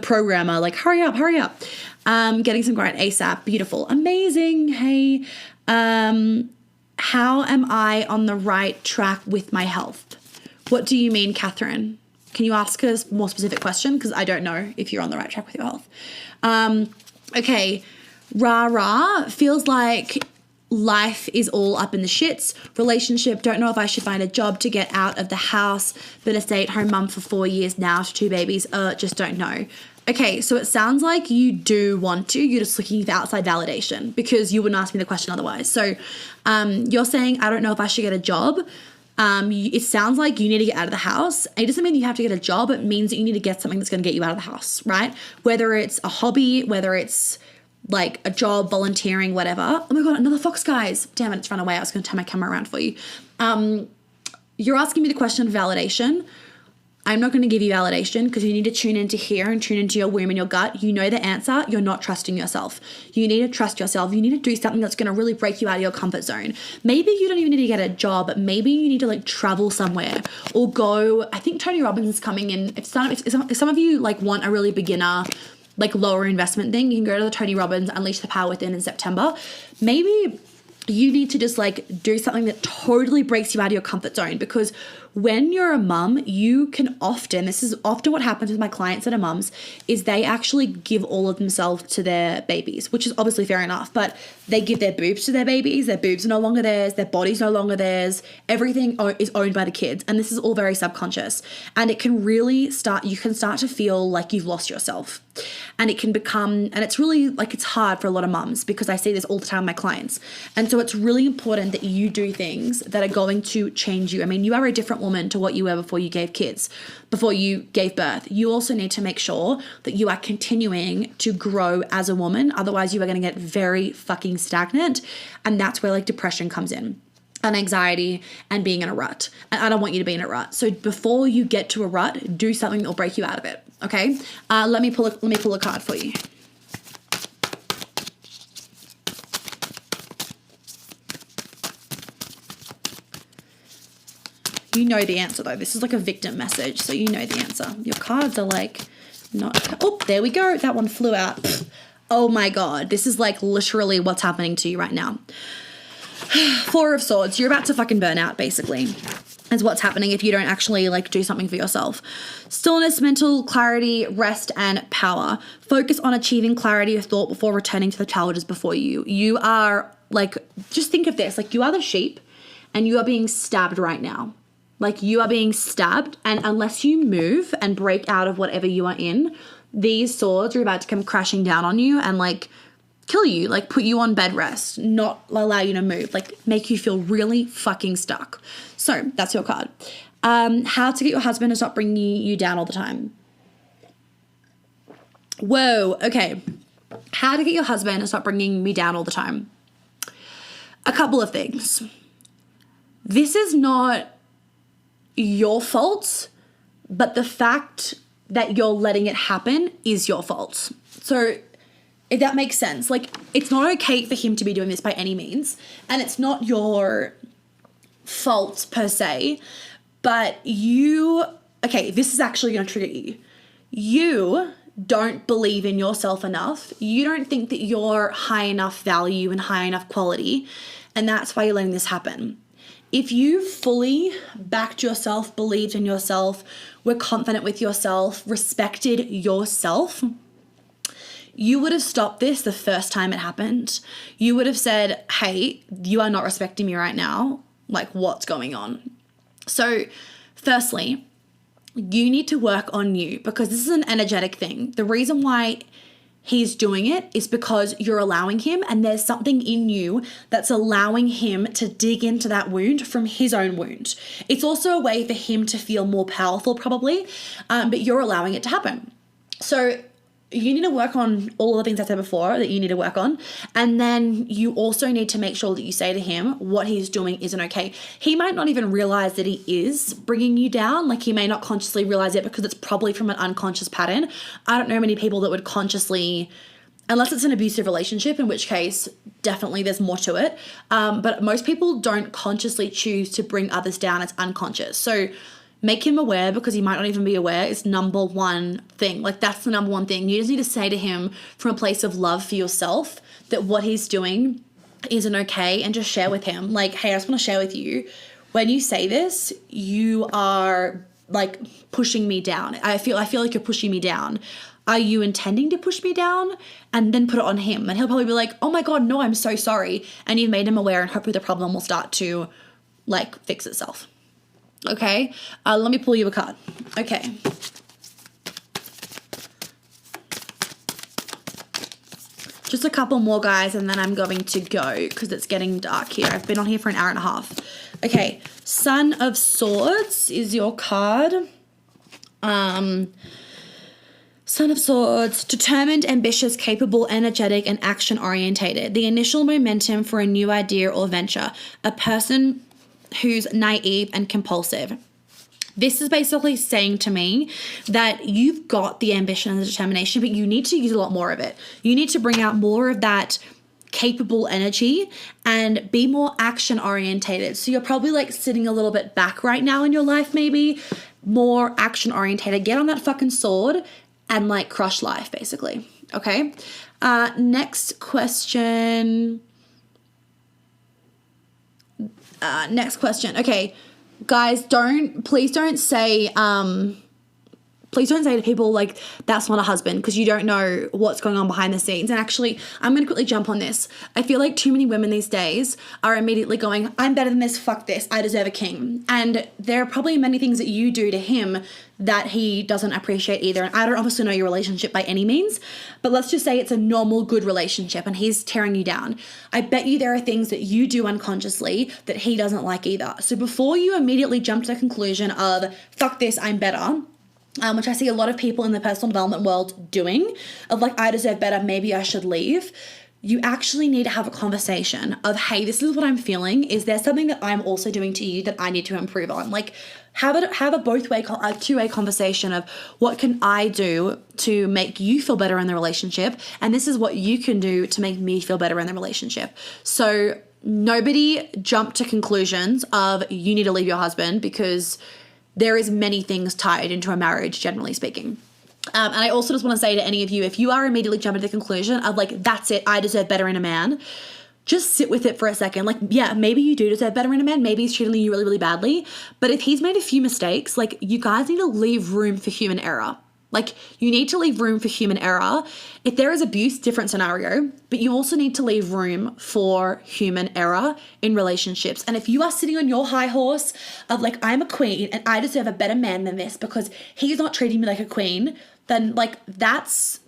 programmer, like, hurry up. Getting some grind ASAP. Beautiful. Amazing. Hey, how am I on the right track with my health? What do you mean, Catherine? Can you ask a more specific question? Because I don't know if you're on the right track with your health. Okay. Feels like life is all up in the shits. Relationship, don't know if I should find a job to get out of the house. Been a stay-at-home mum for 4 years now to 2 babies. Just don't know. Okay, so it sounds like you do want to. You're just looking for outside validation because you wouldn't ask me the question otherwise. So you're saying, I don't know if I should get a job. It sounds like you need to get out of the house. It doesn't mean you have to get a job. It means that you need to get something that's going to get you out of the house, right? Whether it's a hobby, whether it's like a job, volunteering, whatever. Oh my God, another fox, guys. Damn it, it's run away. I was going to turn my camera around for you. You're asking me the question of validation. I'm not going to give you validation because you need to tune into here and tune into your womb and your gut. You know the answer. You're not trusting yourself. You need to trust yourself. You need to do something that's going to really break you out of your comfort zone. Maybe you don't even need to get a job, but maybe you need to like travel somewhere or go. I think Tony Robbins is coming in. If some of you like want a really beginner, like lower investment thing, you can go to the Tony Robbins Unleash the Power Within in September. Maybe you need to just like do something that totally breaks you out of your comfort zone, because when you're a mum, you can often, this is often what happens with my clients that are mums, is they actually give all of themselves to their babies, which is obviously fair enough, but they give their boobs to their babies. Their boobs are no longer theirs. Their body's no longer theirs. Everything is owned by the kids. And this is all very subconscious. And it can really you can start to feel like you've lost yourself. And it can become, and it's really like, it's hard for a lot of mums because I see this all the time with my clients. And so it's really important that you do things that are going to change you. I mean, you are a different woman to what you were before you gave kids, before you gave birth. You also need to make sure that you are continuing to grow as a woman. Otherwise, you are going to get very fucking stagnant. And that's where like depression comes in, and anxiety, and being in a rut. And I don't want you to be in a rut. So before you get to a rut, do something that will break you out of it. Okay. Let me pull a card for you. You know the answer though. This is like a victim message, so you know the answer. Your cards are like not. Oh, there we go. That one flew out. Oh my God. This is like literally what's happening to you right now. Four of Swords. You're about to fucking burn out, basically, is what's happening if you don't actually like do something for yourself. Stillness, mental clarity, rest, and power. Focus on achieving clarity of thought before returning to the challenges before you. You are like, just think of this, like you are the sheep and you are being stabbed right now. Like you are being stabbed, and unless you move and break out of whatever you are in, these swords are about to come crashing down on you and like kill you, like put you on bed rest, not allow you to move, like make you feel really fucking stuck. So that's your card. How to get your husband to stop bringing you down all the time. Whoa, okay. How to get your husband to stop bringing me down all the time. A couple of things. This is not your fault, but the fact that you're letting it happen is your fault. So if that makes sense, like it's not okay for him to be doing this by any means, and it's not your fault per se, but okay, this is actually going to trigger you. You don't believe in yourself enough. You don't think that you're high enough value and high enough quality, and that's why you're letting this happen. If you fully backed yourself, believed in yourself, were confident with yourself, respected yourself, you would have stopped this the first time it happened. You would have said, hey, you are not respecting me right now. Like, what's going on? So, firstly, you need to work on you, because this is an energetic thing. The reason why he's doing it is because you're allowing him, and there's something in you that's allowing him to dig into that wound from his own wound. It's also a way for him to feel more powerful probably, but you're allowing it to happen. So you need to work on all the things I said before that you need to work on. And then you also need to make sure that you say to him what he's doing isn't okay. He might not even realize that he is bringing you down. Like he may not consciously realize it because it's probably from an unconscious pattern. I don't know many people that would consciously, unless it's an abusive relationship, in which case definitely there's more to it. But most people don't consciously choose to bring others down. It's unconscious. So make him aware, because he might not even be aware. It's number one thing. Like that's the number one thing. You just need to say to him from a place of love for yourself that what he's doing isn't okay, and just share with him like, hey, I just want to share with you, when you say this, you are like pushing me down. I feel like you're pushing me down. Are you intending to push me down? And then put it on him, and he'll probably be like, oh my God, no, I'm so sorry. And you've made him aware, and hopefully the problem will start to like fix itself. Okay, let me pull you a card. Okay. Just a couple more, guys, and then I'm going to go because it's getting dark here. I've been on here for an hour and a half. Okay, Son of Swords is your card. Son of Swords, determined, ambitious, capable, energetic, and action-orientated. The initial momentum for a new idea or venture. A person who's naive and compulsive. This is basically saying to me that you've got the ambition and the determination, but you need to use a lot more of it. You need to bring out more of that capable energy and be more action orientated. So you're probably like sitting a little bit back right now in your life, maybe more action orientated. Get on that fucking sword and like crush life, basically. Okay. Next question. Okay, guys, please don't say to people like that's not a husband, because you don't know what's going on behind the scenes. And actually, I'm going to quickly jump on this. I feel like too many women these days are immediately going, I'm better than this, fuck this, I deserve a king. And there are probably many things that you do to him that he doesn't appreciate either. And I don't obviously know your relationship by any means, but let's just say it's a normal, good relationship and he's tearing you down. I bet you there are things that you do unconsciously that he doesn't like either. So before you immediately jump to the conclusion of, fuck this, I'm better, which I see a lot of people in the personal development world doing, of like, I deserve better, maybe I should leave. You actually need to have a conversation of, hey, this is what I'm feeling. Is there something that I'm also doing to you that I need to improve on? Like, have a two-way conversation of what can I do to make you feel better in the relationship, and this is what you can do to make me feel better in the relationship. So nobody jump to conclusions of you need to leave your husband, because there is many things tied into a marriage, generally speaking. And I also just want to say to any of you, if you are immediately jumping to the conclusion of like, that's it, I deserve better in a man, just sit with it for a second. Like, yeah, maybe you do deserve better in a man. Maybe he's treating you really, really badly. But if he's made a few mistakes, like, you guys need to leave room for human error. Like, you need to leave room for human error. If there is abuse, different scenario, but you also need to leave room for human error in relationships. And if you are sitting on your high horse of like, I'm a queen and I deserve a better man than this because he's not treating me like a queen, then like, that's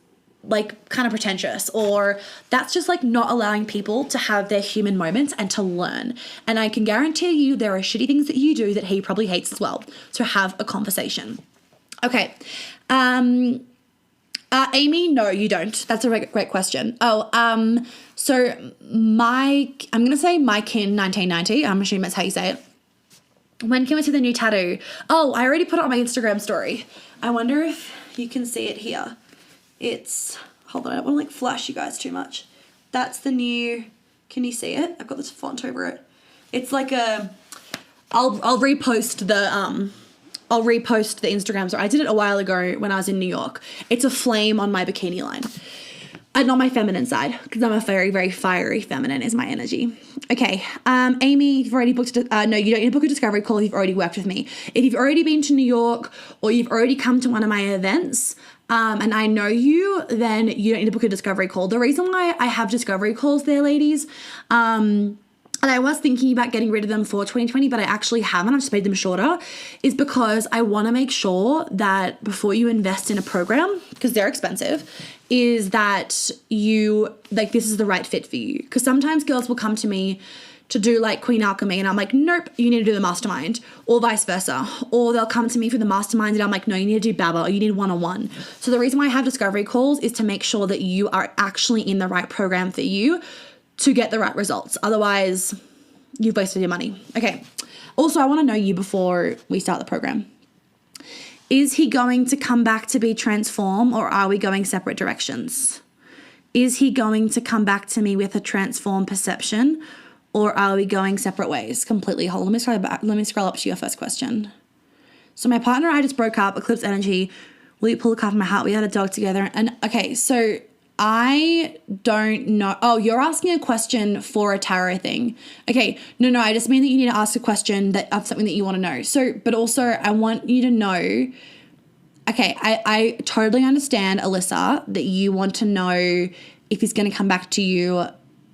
like kind of pretentious, or that's just like not allowing people to have their human moments and to learn. And I can guarantee you there are shitty things that you do that he probably hates as well. So have a conversation. Okay. Amy, no, you don't. That's a great question. So I'm going to say Mykin 1990. I'm assuming that's how you say it. When can we see the new tattoo? Oh, I already put it on my Instagram story. I wonder if you can see it here. It's, hold on, I don't want to like flash you guys too much. That's the new, can you see it? I've got this font over it. It's like I'll repost the Instagram story. I did it a while ago when I was in New York. It's a flame on my bikini line. And on my feminine side, because I'm a very, very fiery feminine is my energy. Okay, Amy, you've already booked, no, you don't need to book a discovery call if you've already worked with me. If you've already been to New York or you've already come to one of my events, and I know you, then you don't need to book a discovery call. The reason why I have discovery calls there, ladies, and I was thinking about getting rid of them for 2020, but I actually haven't. I've just made them shorter, is because I want to make sure that before you invest in a program, because they're expensive, is that you, like, this is the right fit for you. Because sometimes girls will come to me to do like Queen Alchemy and I'm like, nope, you need to do the mastermind, or vice versa. Or they'll come to me for the mastermind and I'm like, no, you need to do Baba, or you need one-on-one. So the reason why I have discovery calls is to make sure that you are actually in the right program for you to get the right results. Otherwise, you've wasted your money. Okay. Also, I want to know you before we start the program. Is he going to come back to be transformed, or are we going separate directions? Is he going to come back to me with a transformed perception, or are we going separate ways completely? Hold on, let me scroll up to your first question. So my partner and I just broke up, eclipse energy. Will you pull a card from my heart? We had a dog together. And okay, so I don't know. Oh, you're asking a question for a tarot thing. Okay, no, I just mean that you need to ask a question of something that you want to know. So, but also I want you to know, okay, I totally understand, Alyssa, that you want to know if he's going to come back to you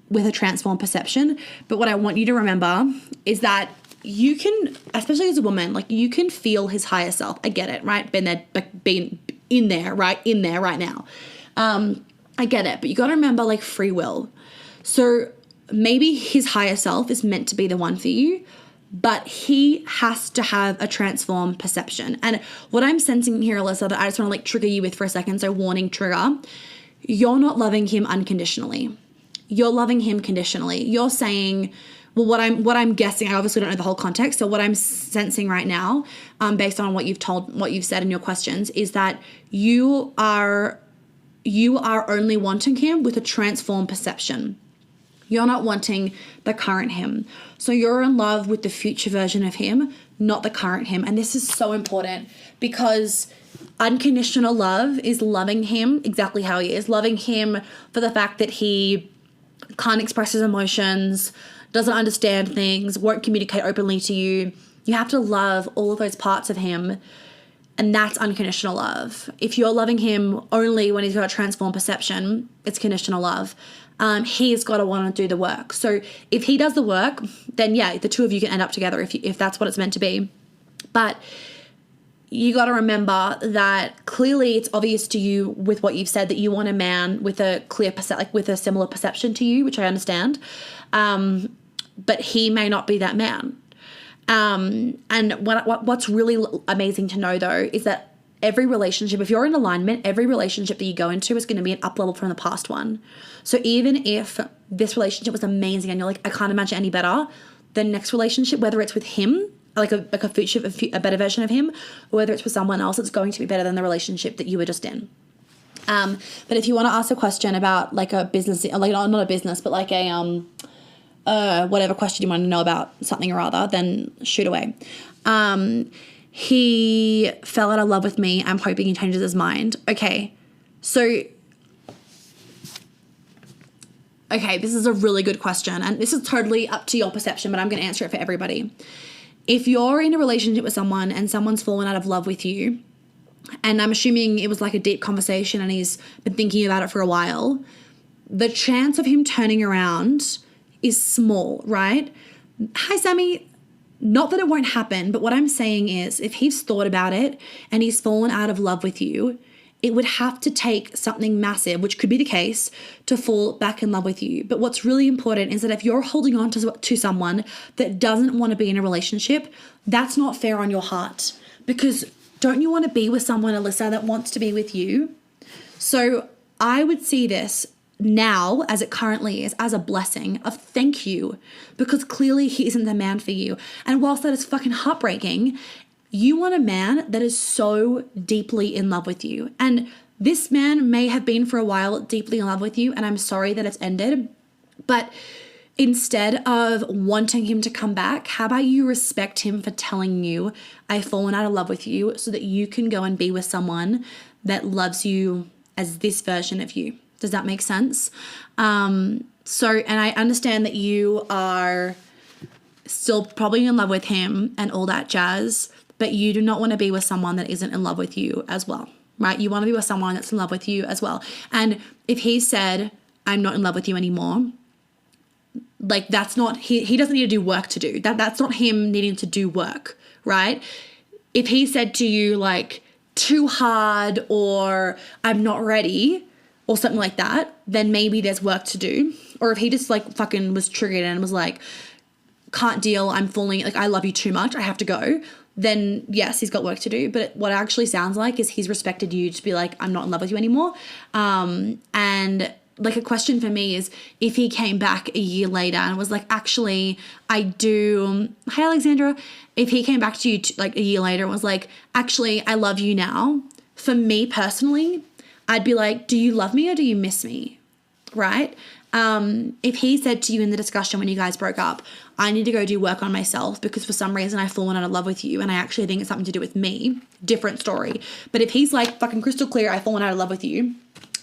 with a transformed perception. But what I want you to remember is that you can, especially as a woman, like, you can feel his higher self. I get it, right? Being in there right now. I get it, but you got to remember, like, free will. So maybe his higher self is meant to be the one for you, but he has to have a transformed perception. And what I'm sensing here, Alyssa, that I just want to like trigger you with for a second, so warning trigger, you're not loving him unconditionally. You're loving him conditionally. You're saying, well, what I'm guessing, I obviously don't know the whole context, so what I'm sensing right now, based on what you've said in your questions, is that you are only wanting him with a transformed perception. You're not wanting the current him. So you're in love with the future version of him, not the current him. And this is so important, because unconditional love is loving him exactly how he is, loving him for the fact that he can't express his emotions, doesn't understand things, won't communicate openly to you. You have to love all of those parts of him. And that's unconditional love. If you're loving him only when he's got a transformed perception, it's conditional love. He's got to want to do the work. So if he does the work, then yeah, the two of you can end up together if that's what it's meant to be. But you got to remember that clearly it's obvious to you with what you've said that you want a man with a clear with a similar perception to you, which I understand. But he may not be that man. And what's really amazing to know, though, is that every relationship, if you're in alignment, every relationship that you go into is going to be an up level from the past one. So even if this relationship was amazing and you're like, I can't imagine any better, the next relationship, whether it's with him, like a better version of him, or whether it's with someone else, it's going to be better than the relationship that you were just in. But if you want to ask a question about like a business, like not a business, but like a whatever question you want to know about something or other, then shoot away. He fell out of love with me. I'm hoping he changes his mind. Okay, this is a really good question, and this is totally up to your perception, but I'm going to answer it for everybody. If you're in a relationship with someone and someone's fallen out of love with you, and I'm assuming it was like a deep conversation and he's been thinking about it for a while, the chance of him turning around is small, right? Hi, Sammy. Not that it won't happen, but what I'm saying is if he's thought about it and he's fallen out of love with you, it would have to take something massive, which could be the case, to fall back in love with you. But what's really important is that if you're holding on to someone that doesn't want to be in a relationship, that's not fair on your heart. Because don't you want to be with someone, Alyssa, that wants to be with you? So I would see this now, as it currently is, as a blessing of thank you, because clearly he isn't the man for you. And whilst that is fucking heartbreaking, you want a man that is so deeply in love with you. And this man may have been for a while deeply in love with you, and I'm sorry that it's ended, but instead of wanting him to come back, how about you respect him for telling you, I've fallen out of love with you, so that you can go and be with someone that loves you as this version of you. Does that make sense? And I understand that you are still probably in love with him and all that jazz, but you do not want to be with someone that isn't in love with you as well, right? You want to be with someone that's in love with you as well. And if he said, I'm not in love with you anymore, like that's not, he doesn't need to do work to do. That's not him needing to do work, right? If he said to you like, too hard or I'm not ready or something like that, then maybe there's work to do. Or if he just like fucking was triggered and was like, can't deal, I'm falling, like I love you too much, I have to go, then yes, he's got work to do. But what it actually sounds like is he's respected you to be like, I'm not in love with you anymore. And like a question for me is if he came back a year later and was like, actually, I do, hi Alexandra, if he came back to you like a year later and was like, actually, I love you now, for me personally, I'd be like, do you love me or do you miss me, right? If he said to you in the discussion when you guys broke up, I need to go do work on myself because for some reason I've fallen out of love with you and I actually think it's something to do with me, different story. But if he's like fucking crystal clear, I've fallen out of love with you,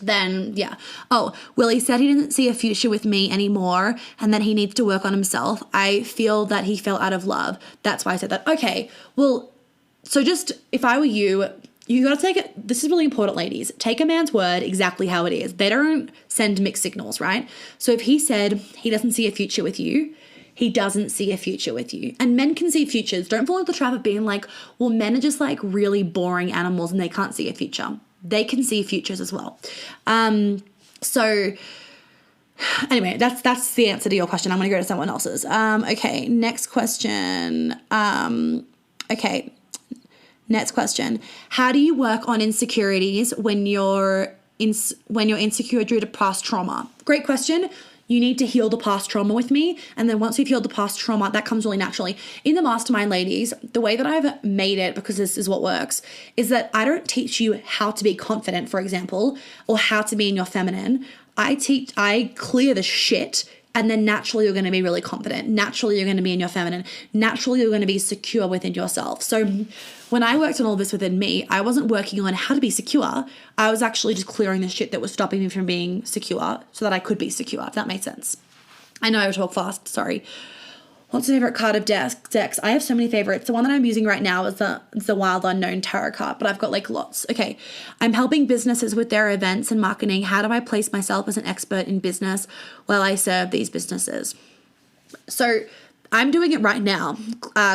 then yeah. Oh, Willie said he didn't see a future with me anymore and that he needs to work on himself. I feel that he fell out of love. That's why I said that. Okay, well, so just if I were you, you got to take it. This is really important, ladies. Take a man's word exactly how it is. They don't send mixed signals, right? So if he said he doesn't see a future with you, he doesn't see a future with you. And men can see futures. Don't fall into the trap of being like, well, men are just like really boring animals and they can't see a future. They can see futures as well. So anyway, that's the answer to your question. I'm going to go to someone else's. Okay, next question. Next question. How do you work on insecurities when you're insecure due to past trauma? Great question. You need to heal the past trauma with me. And then once we've healed the past trauma, that comes really naturally. In the mastermind, ladies, the way that I've made it, because this is what works, is that I don't teach you how to be confident, for example, or how to be in your feminine. I clear the shit. And then naturally, you're going to be really confident. Naturally, you're going to be in your feminine. Naturally, you're going to be secure within yourself. So when I worked on all this within me, I wasn't working on how to be secure. I was actually just clearing the shit that was stopping me from being secure so that I could be secure, if that made sense. I know I talk fast, sorry. What's your favorite card of decks? I have so many favorites. The one that I'm using right now is the Wild Unknown Tarot card, but I've got like lots. Okay, I'm helping businesses with their events and marketing. How do I place myself as an expert in business while I serve these businesses? So I'm doing it right now,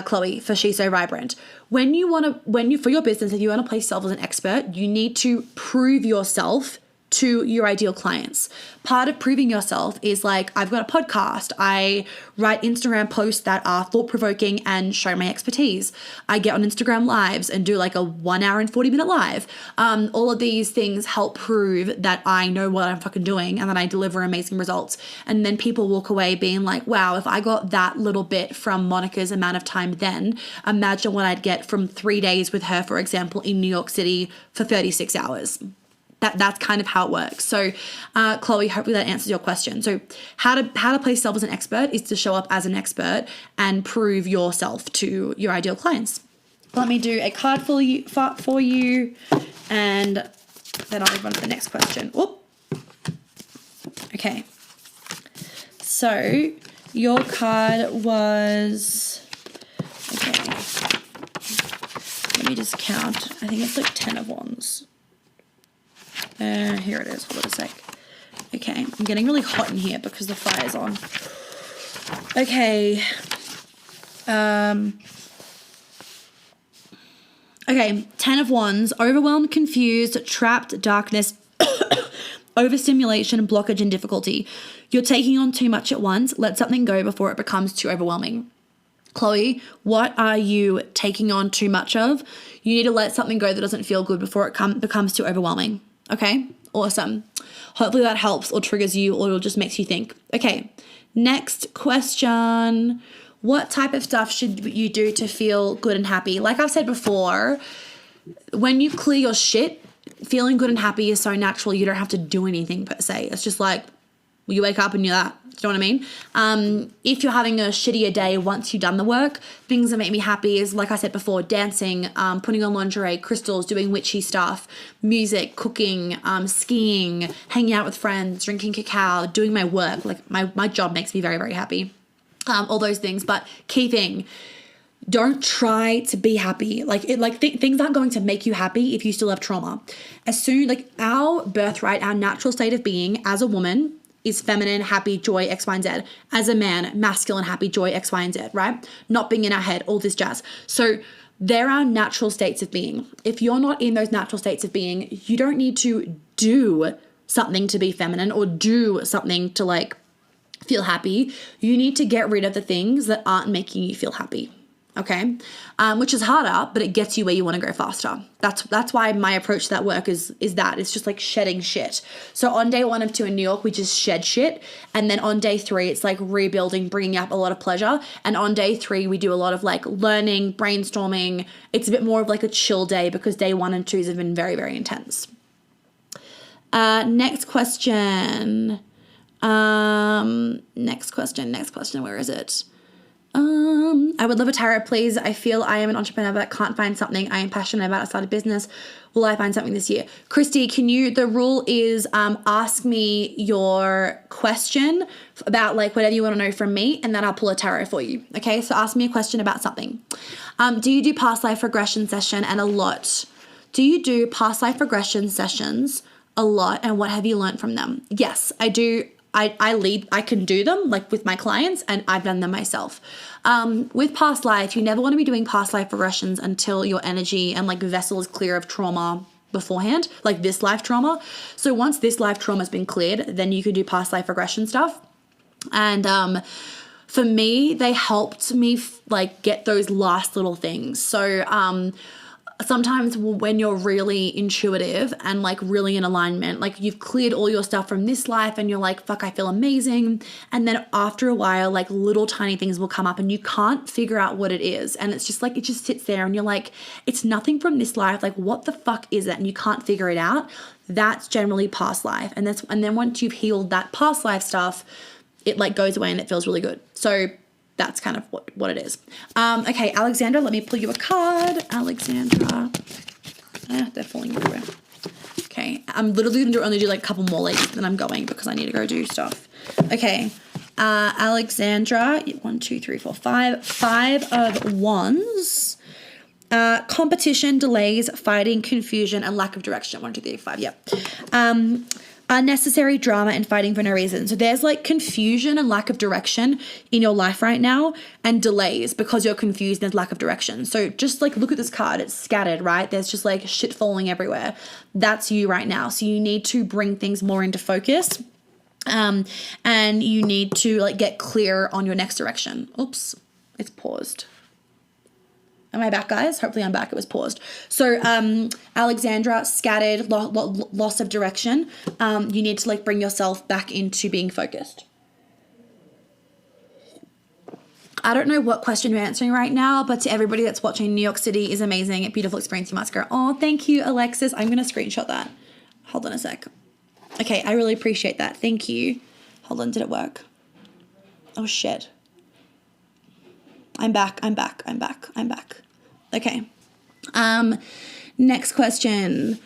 Chloe, for She's So Vibrant. For your business, if you want to place yourself as an expert, you need to prove yourself to your ideal clients. Part of proving yourself is like, I've got a podcast. I write Instagram posts that are thought-provoking and show my expertise. I get on Instagram lives and do like a 1 hour and 40-minute live. All of these things help prove that I know what I'm fucking doing and that I deliver amazing results. And then people walk away being like, wow, if I got that little bit from Monica's amount of time then, imagine what I'd get from 3 days with her, for example, in New York City for 36 hours. That's kind of how it works. So, Chloe, hopefully that answers your question. So, how to place yourself as an expert is to show up as an expert and prove yourself to your ideal clients. Let me do a card for you, and then I'll move on to the next question. Whoop. Okay. So, your card was, okay. Let me just count. I think it's like 10 of wands. Here it is. Hold on a sec. Okay, I'm getting really hot in here because the fire's on. Okay. Okay, 10 of wands. Overwhelmed, confused, trapped, darkness, overstimulation, blockage, and difficulty. You're taking on too much at once. Let something go before it becomes too overwhelming. Chloe, what are you taking on too much of? You need to let something go that doesn't feel good before it becomes too overwhelming. Okay, awesome. Hopefully that helps or triggers you or it just makes you think. Okay, next question. What type of stuff should you do to feel good and happy? Like I've said before, when you clear your shit, feeling good and happy is so natural. You don't have to do anything per se. It's just like, you wake up and you're that. Do you know what I mean? If you're having a shittier day once you've done the work, things that make me happy is, like I said before, dancing, putting on lingerie, crystals, doing witchy stuff, music, cooking, skiing, hanging out with friends, drinking cacao, doing my work. Like my job makes me very, very happy. All those things. But key thing, don't try to be happy. Things aren't going to make you happy if you still have trauma. Our birthright, our natural state of being as a woman is feminine, happy, joy, X, Y, and Z. As a man, masculine, happy, joy, X, Y, and Z, right? Not being in our head, all this jazz. So there are natural states of being. If you're not in those natural states of being, you don't need to do something to be feminine or do something to feel happy. You need to get rid of the things that aren't making you feel happy. Okay, which is harder, but it gets you where you want to go faster. That's why my approach to that work is that it's just like shedding shit. So on day 1 of 2 in New York, we just shed shit, and then on day 3, it's like rebuilding, bringing up a lot of pleasure. And on day 3, we do a lot of learning, brainstorming. It's a bit more of like a chill day because day 1 and 2 have been very, very intense. Next question. Next question. Where is it? I would love a tarot, please. I feel I am an entrepreneur but can't find something I am passionate about outside of business. Will I find something this year? Christy, the rule is ask me your question about whatever you want to know from me, and then I'll pull a tarot for you. Okay, so ask me a question about something. Do you do past life regression session and a lot? Do you do past life regression sessions a lot, and what have you learned from them? Yes, I do. I can do them with my clients, and I've done them myself. With past life, you never want to be doing past life regressions until your energy and vessel is clear of trauma beforehand, this life trauma. So once this life trauma has been cleared, then you can do past life regression stuff. And for me, they helped me get those last little things. So sometimes when you're really intuitive and really in alignment, you've cleared all your stuff from this life and you're like, fuck, I feel amazing. And then after a while, little tiny things will come up and you can't figure out what it is. And it's just it just sits there and you're like, it's nothing from this life. What the fuck is it? And you can't figure it out. That's generally past life. And then once you've healed that past life stuff, it goes away and it feels really good. So that's kind of what it is. Okay, Alexandra, let me pull you a card. Alexandra. They're falling everywhere. Okay, I'm literally going to only do a couple more later, then I'm going because I need to go do stuff. Okay, Alexandra, 1, 2, 3, 4, 5. 5 of wands. Competition, delays, fighting, confusion, and lack of direction. 1, 2, 3, 5, yep. Unnecessary drama and fighting for no reason. So there's confusion and lack of direction in your life right now, and delays because you're confused and there's lack of direction. So just look at this card. It's scattered, right? There's just shit falling everywhere. That's you right now. So you need to bring things more into focus. And you need to get clear on your next direction. Oops, it's paused. Am I back, guys? Hopefully I'm back. It was paused. So Alexandra, scattered, loss of direction. You need to bring yourself back into being focused. I don't know what question you're answering right now, but to everybody that's watching, New York City is amazing. A beautiful experience. You must go, oh, thank you, Alexis. I'm going to screenshot that. Hold on a sec. Okay, I really appreciate that. Thank you. Hold on, did it work? Oh, shit. I'm back. Okay. Next question.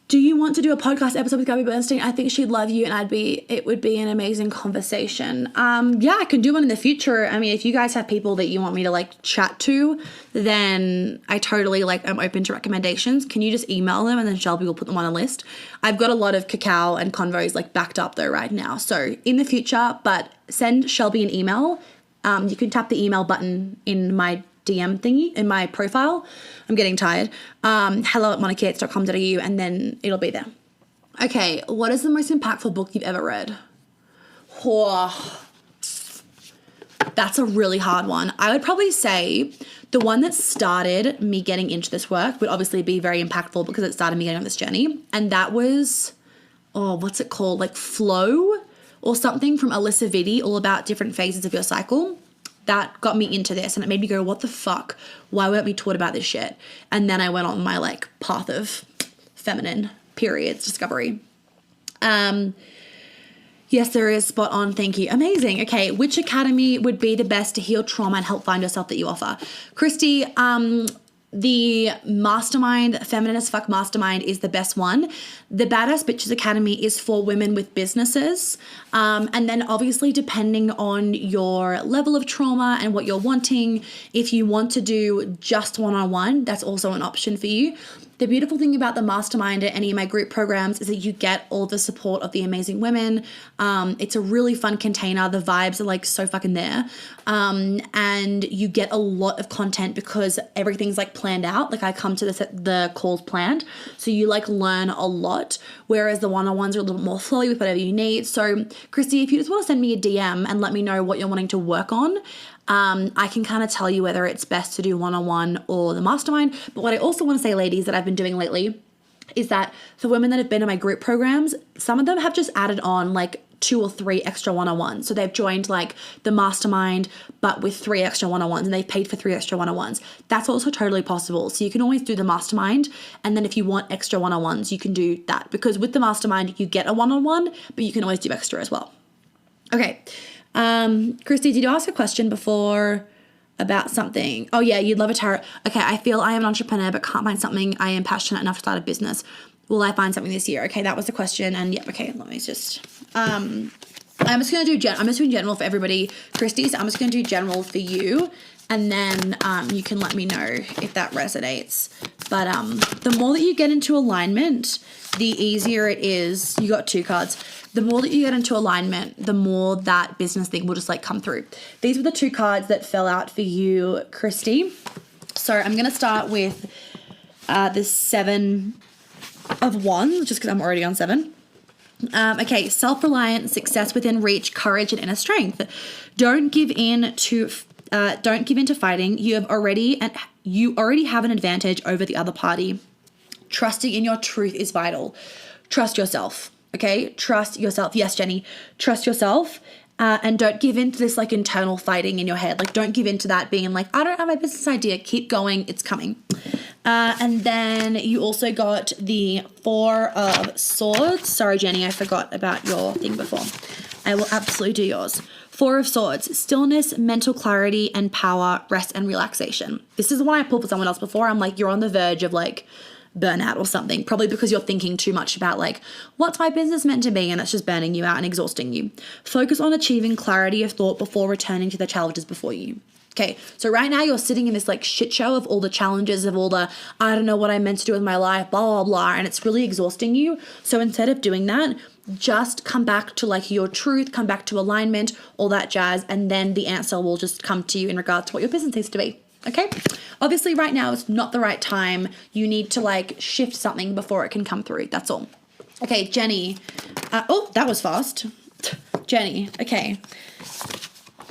Do you want to do a podcast episode with Gabby Bernstein? I think she'd love you and it would be an amazing conversation. Yeah, I can do one in the future. I mean, if you guys have people that you want me to like chat to, then I totally I'm open to recommendations. Can you just email them and then Shelby will put them on a list? I've got a lot of cacao and convos like backed up though right now. So in the future, but send Shelby an email. You can tap the email button in my DM thingy in my profile. I'm getting tired. hello@monicayates.com.au and then it'll be there. Okay, what is the most impactful book you've ever read? Oh, that's a really hard one. I would probably say the one that started me getting into this work would obviously be very impactful because it started me getting on this journey. And that was, what's it called? Like Flow or something from Alyssa Vitti, all about different phases of your cycle. That got me into this and it made me go, what the fuck? Why weren't we taught about this shit? And then I went on my path of feminine periods discovery. Yes, there is. Spot on. Thank you. Amazing. Okay. Which academy would be the best to heal trauma and help find yourself that you offer? Christy, the mastermind, Feminine as Fuck Mastermind is the best one. The Badass Bitches Academy is for women with businesses. And then obviously depending on your level of trauma and what you're wanting, if you want to do just one-on-one, that's also an option for you. The beautiful thing about the mastermind at any of my group programs is that you get all the support of the amazing women. It's a really fun container. The vibes are so fucking there. And you get a lot of content because everything's planned out. I come to the calls planned. So you learn a lot. Whereas the one-on-ones are a little bit more flowy with whatever you need. So Christy, if you just want to send me a DM and let me know what you're wanting to work on, I can kind of tell you whether it's best to do one-on-one or the mastermind. But what I also want to say, ladies, that I've been doing lately is that for women that have been in my group programs, some of them have just added on 2 or 3 extra one-on-ones. So they've joined the mastermind, but with 3 extra one-on-ones, and they've paid for 3 extra one-on-ones. That's also totally possible. So you can always do the mastermind. And then if you want extra one-on-ones, you can do that, because with the mastermind, you get a one-on-one, but you can always do extra as well. Okay. Christy, did you ask a question before about something? Oh yeah, you'd love a tarot. Okay, I feel I am an entrepreneur but can't find something I am passionate enough to start a business. Will I find something this year? Okay, that was the question. And yep, okay, let me just I'm just gonna do I'm just doing general for everybody, Christy. So I'm just gonna do general for you, and then you can let me know if that resonates. But the more that you get into alignment, the easier it is. You got 2 cards. The more that you get into alignment, the more that business thing will just come through. These were the 2 cards that fell out for you, Christy. So I'm going to start with the 7 of Wands, just because I'm already on 7. Okay, self-reliant, success within reach, courage, and inner strength. Don't give in to fighting. You already have an advantage over the other party. Trusting in your truth is vital. Trust yourself. Okay, trust yourself. Yes, Jenny, trust yourself, and don't give in to this internal fighting in your head. Don't give in to that being I don't have my business idea. Keep going, it's coming. And then you also got the 4 of Swords. Sorry, Jenny, I forgot about your thing before. I will absolutely do yours. 4 of Swords, stillness, mental clarity, and power, rest, and relaxation. This is the one I pulled for someone else before. I'm you're on the verge of burnout or something, probably because you're thinking too much about what's my business meant to be, and it's just burning you out and exhausting you. Focus on achieving clarity of thought before returning to the challenges before you. Okay, so right now you're sitting in this shit show of all the challenges, of all the I don't know what I'm meant to do with my life, blah blah blah, and it's really exhausting you. So instead of doing that, just come back to your truth, come back to alignment, all that jazz, and then the answer will just come to you in regards to what your business needs to be. Okay, obviously right now is not the right time. You need to shift something before it can come through. That's all. Okay, Jenny. Oh, that was fast. Jenny. Okay.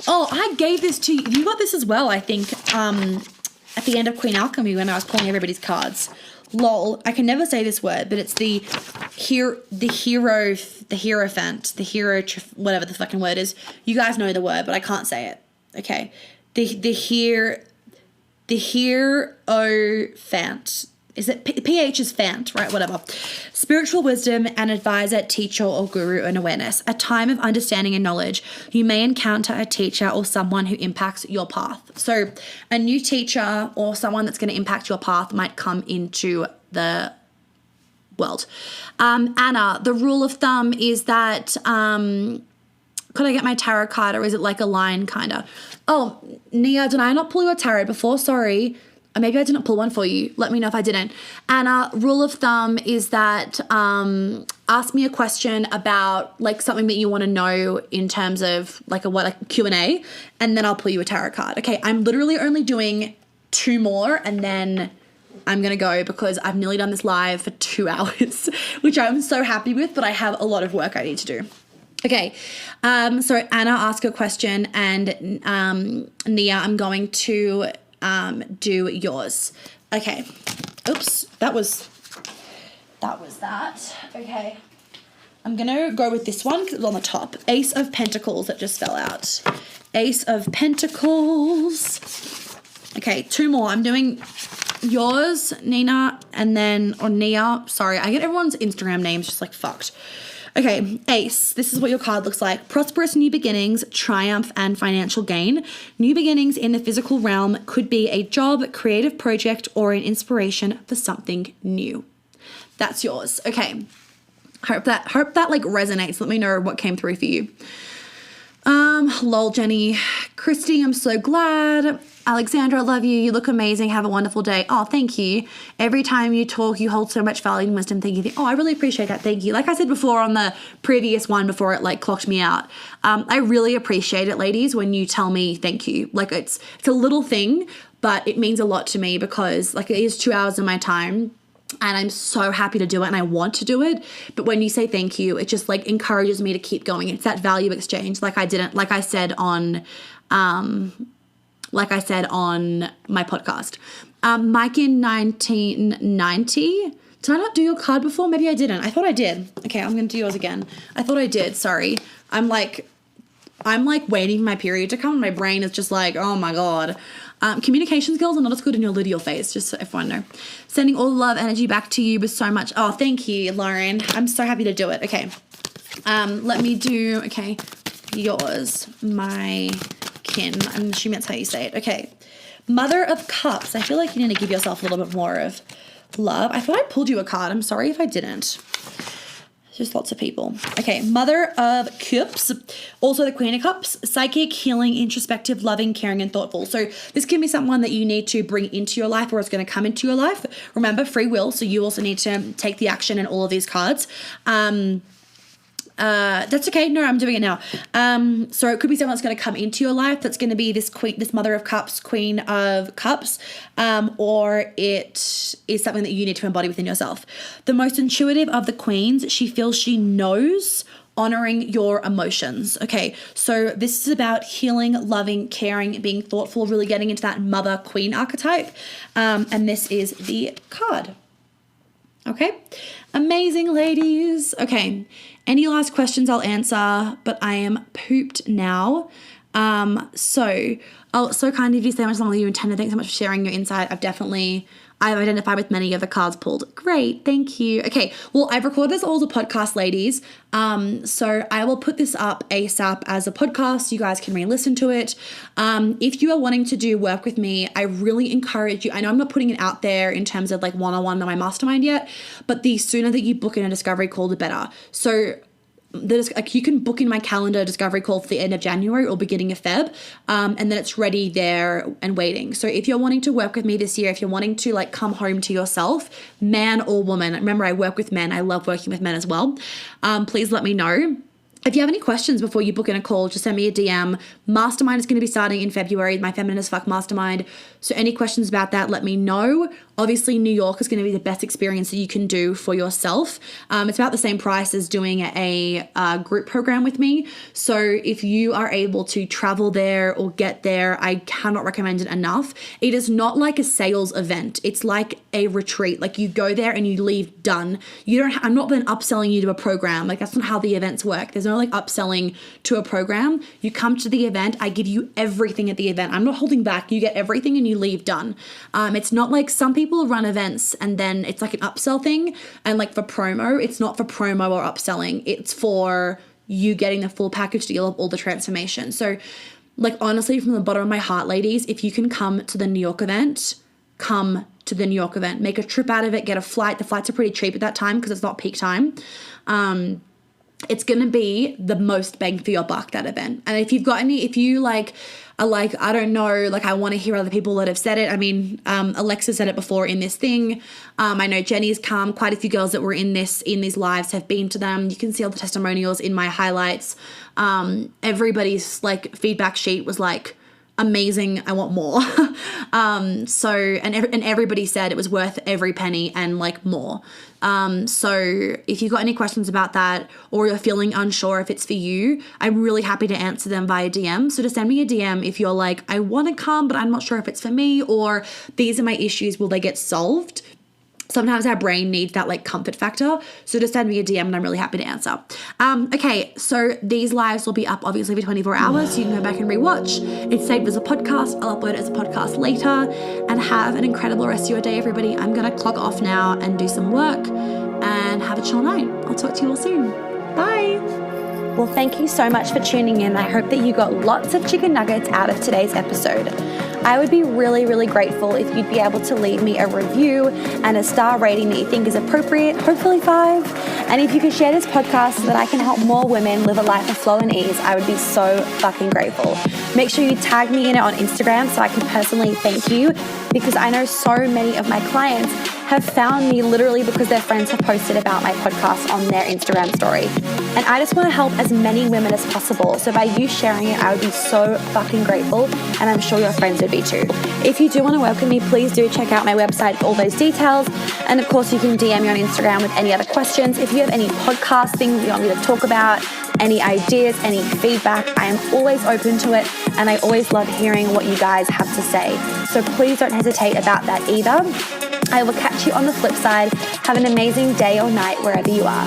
Oh, I gave this to you. You got this as well, I think, at the end of Queen Alchemy when I was pulling everybody's cards. Lol. I can never say this word, but it's the hierophant, whatever the fucking word is. You guys know the word, but I can't say it. Okay. The hierophant. is it PH is Fant, right? Whatever. Spiritual wisdom, an advisor, teacher, or guru, and awareness. A time of understanding and knowledge. You may encounter a teacher or someone who impacts your path. So a new teacher or someone that's going to impact your path might come into the world. Anna, the rule of thumb is that, could I get my tarot card, or is it like a line kind of? Oh, Nia, did I not pull your tarot before? Sorry. Maybe I didn't pull one for you. Let me know if I didn't. Anna, rule of thumb is that ask me a question about like something that you want to know in terms of like a Q&A, and then I'll pull you a tarot card. Okay, I'm literally only doing 2 more and then I'm going to go because I've nearly done this live for 2 hours, which I'm so happy with, but I have a lot of work I need to do. Okay, so Anna, ask a question, and Nia, I'm going to do yours. Okay. Oops, that was that. Okay. I'm gonna go with this one because it's on the top. Ace of Pentacles that just fell out. Ace of Pentacles. Okay, 2 more. I'm doing yours, Nina, and then, or Nia. Sorry, I get everyone's Instagram names just like fucked. Okay, Ace, this is what your card looks like. Prosperous new beginnings, triumph, and financial gain. New beginnings in the physical realm could be a job, creative project, or an inspiration for something new. That's yours. Okay, hope that like resonates. Let me know what came through for you. Lol, Jenny. Christy, I'm so glad. Alexandra, love you. You look amazing. Have a wonderful day. Oh, thank you. Every time you talk, you hold so much value and wisdom. Thank you. Oh, I really appreciate that. Thank you. Like I said before on the previous one before it like clocked me out, I really appreciate it, ladies, when you tell me thank you. Like it's a little thing, but it means a lot to me because like it is 2 hours of my time. And I'm so happy to do it and I want to do it. But when you say thank you, it just like encourages me to keep going. It's that value exchange. Like I said on my podcast. Mike in 1990. Did I not do your card before? Maybe I didn't. I thought I did. Okay, I'm going to do yours again. I thought I did. Sorry. I'm like waiting for my period to come. My brain is just like, oh my God. Communication skills are not as good in your luteal phase, just so everyone know. Sending all the love energy back to you with so much. Oh, thank you, Lauren. I'm so happy to do it. Okay. Let me do, okay, yours, my kin. I'm assuming that's how you say it. Okay. Mother of Cups. I feel like you need to give yourself a little bit more of love. I thought I pulled you a card. I'm sorry if I didn't. Just lots of people. Okay, Mother of Cups, also the Queen of Cups, psychic, healing, introspective, loving, caring, and thoughtful. So this can be someone that you need to bring into your life or it's going to come into your life. Remember, free will, so you also need to take the action in all of these cards. That's okay. No, I'm doing it now. So it could be someone that's going to come into your life. That's going to be this Mother of Cups, Queen of Cups, or it is something that you need to embody within yourself. The most intuitive of the queens, she feels she knows, honoring your emotions. Okay, so this is about healing, loving, caring, being thoughtful, really getting into that mother queen archetype. And this is the card. Okay, amazing, ladies. Okay, any last questions I'll answer, but I am pooped now. So kind of you so much longer than you intended. Thanks so much for sharing your insight. I've identified with many of the cards pulled. Great, thank you. Okay, well, I've recorded this all as a podcast, ladies. So I will put this up ASAP as a podcast. You guys can re-listen to it. If you are wanting to do work with me, I really encourage you. I know I'm not putting it out there in terms of like one-on-one on my mastermind yet, but the sooner that you book in a discovery call, the better. So you can book in my calendar discovery call for the end of January or beginning of Feb, and then it's ready there and waiting. So if you're wanting to work with me this year, if you're wanting to like come home to yourself, man or woman, remember I work with men, I love working with men as well, please let me know. If you have any questions before you book in a call, just send me a DM. Mastermind is going to be starting in February, my Feminine as Fuck Mastermind. So any questions about that, let me know. Obviously, New York is going to be the best experience that you can do for yourself. It's about the same price as doing a group program with me. So if you are able to travel there or get there, I cannot recommend it enough. It is not like a sales event. It's like a retreat. Like you go there and you leave done. I'm not then upselling you to a program. Like that's not how the events work. There's no like upselling to a program. You come to the event, I give you everything at the event. I'm not holding back. You get everything and you leave done. It's not like some people run events and then it's like an upsell thing. And like for promo, it's not for promo or upselling. It's for you getting the full package deal of all the transformation. So like honestly, from the bottom of my heart, ladies, if you can come to the New York event, come to the New York event, make a trip out of it, get a flight. The flights are pretty cheap at that time because it's not peak time. It's going to be the most bang for your buck, that event. And if you like, are like, I don't know, like I want to hear other people that have said it. I mean, Alexa said it before in this thing. I know Jenny's come. Quite a few girls that were in these lives have been to them. You can see all the testimonials in my highlights. Everybody's like feedback sheet was like, amazing, I want more. And everybody said it was worth every penny and like more. So if you've got any questions about that or you're feeling unsure if it's for you, I'm really happy to answer them via DM. So just send me a DM if you're like, I want to come, but I'm not sure if it's for me, or these are my issues, will they get solved? Sometimes our brain needs that like comfort factor. So just send me a DM and I'm really happy to answer. Okay, so these lives will be up obviously for 24 hours. So you can go back and rewatch. It's saved as a podcast. I'll upload it as a podcast later. And have an incredible rest of your day, everybody. I'm going to clock off now and do some work and have a chill night. I'll talk to you all soon. Bye. Well, thank you so much for tuning in. I hope that you got lots of chicken nuggets out of today's episode. I would be really, really grateful if you'd be able to leave me a review and a star rating that you think is appropriate, hopefully 5. And if you could share this podcast so that I can help more women live a life of flow and ease, I would be so fucking grateful. Make sure you tag me in it on Instagram so I can personally thank you, because I know so many of my clients have found me literally because their friends have posted about my podcast on their Instagram story. And I just want to help as many women as possible. So by you sharing it, I would be so fucking grateful, and I'm sure your friends would be too. If you do want to welcome me, please do check out my website for all those details. And of course, you can DM me on Instagram with any other questions. If you have any podcast things you want me to talk about, any ideas, any feedback, I am always open to it. And I always love hearing what you guys have to say. So please don't hesitate about that either. I will catch you on the flip side. Have an amazing day or night wherever you are.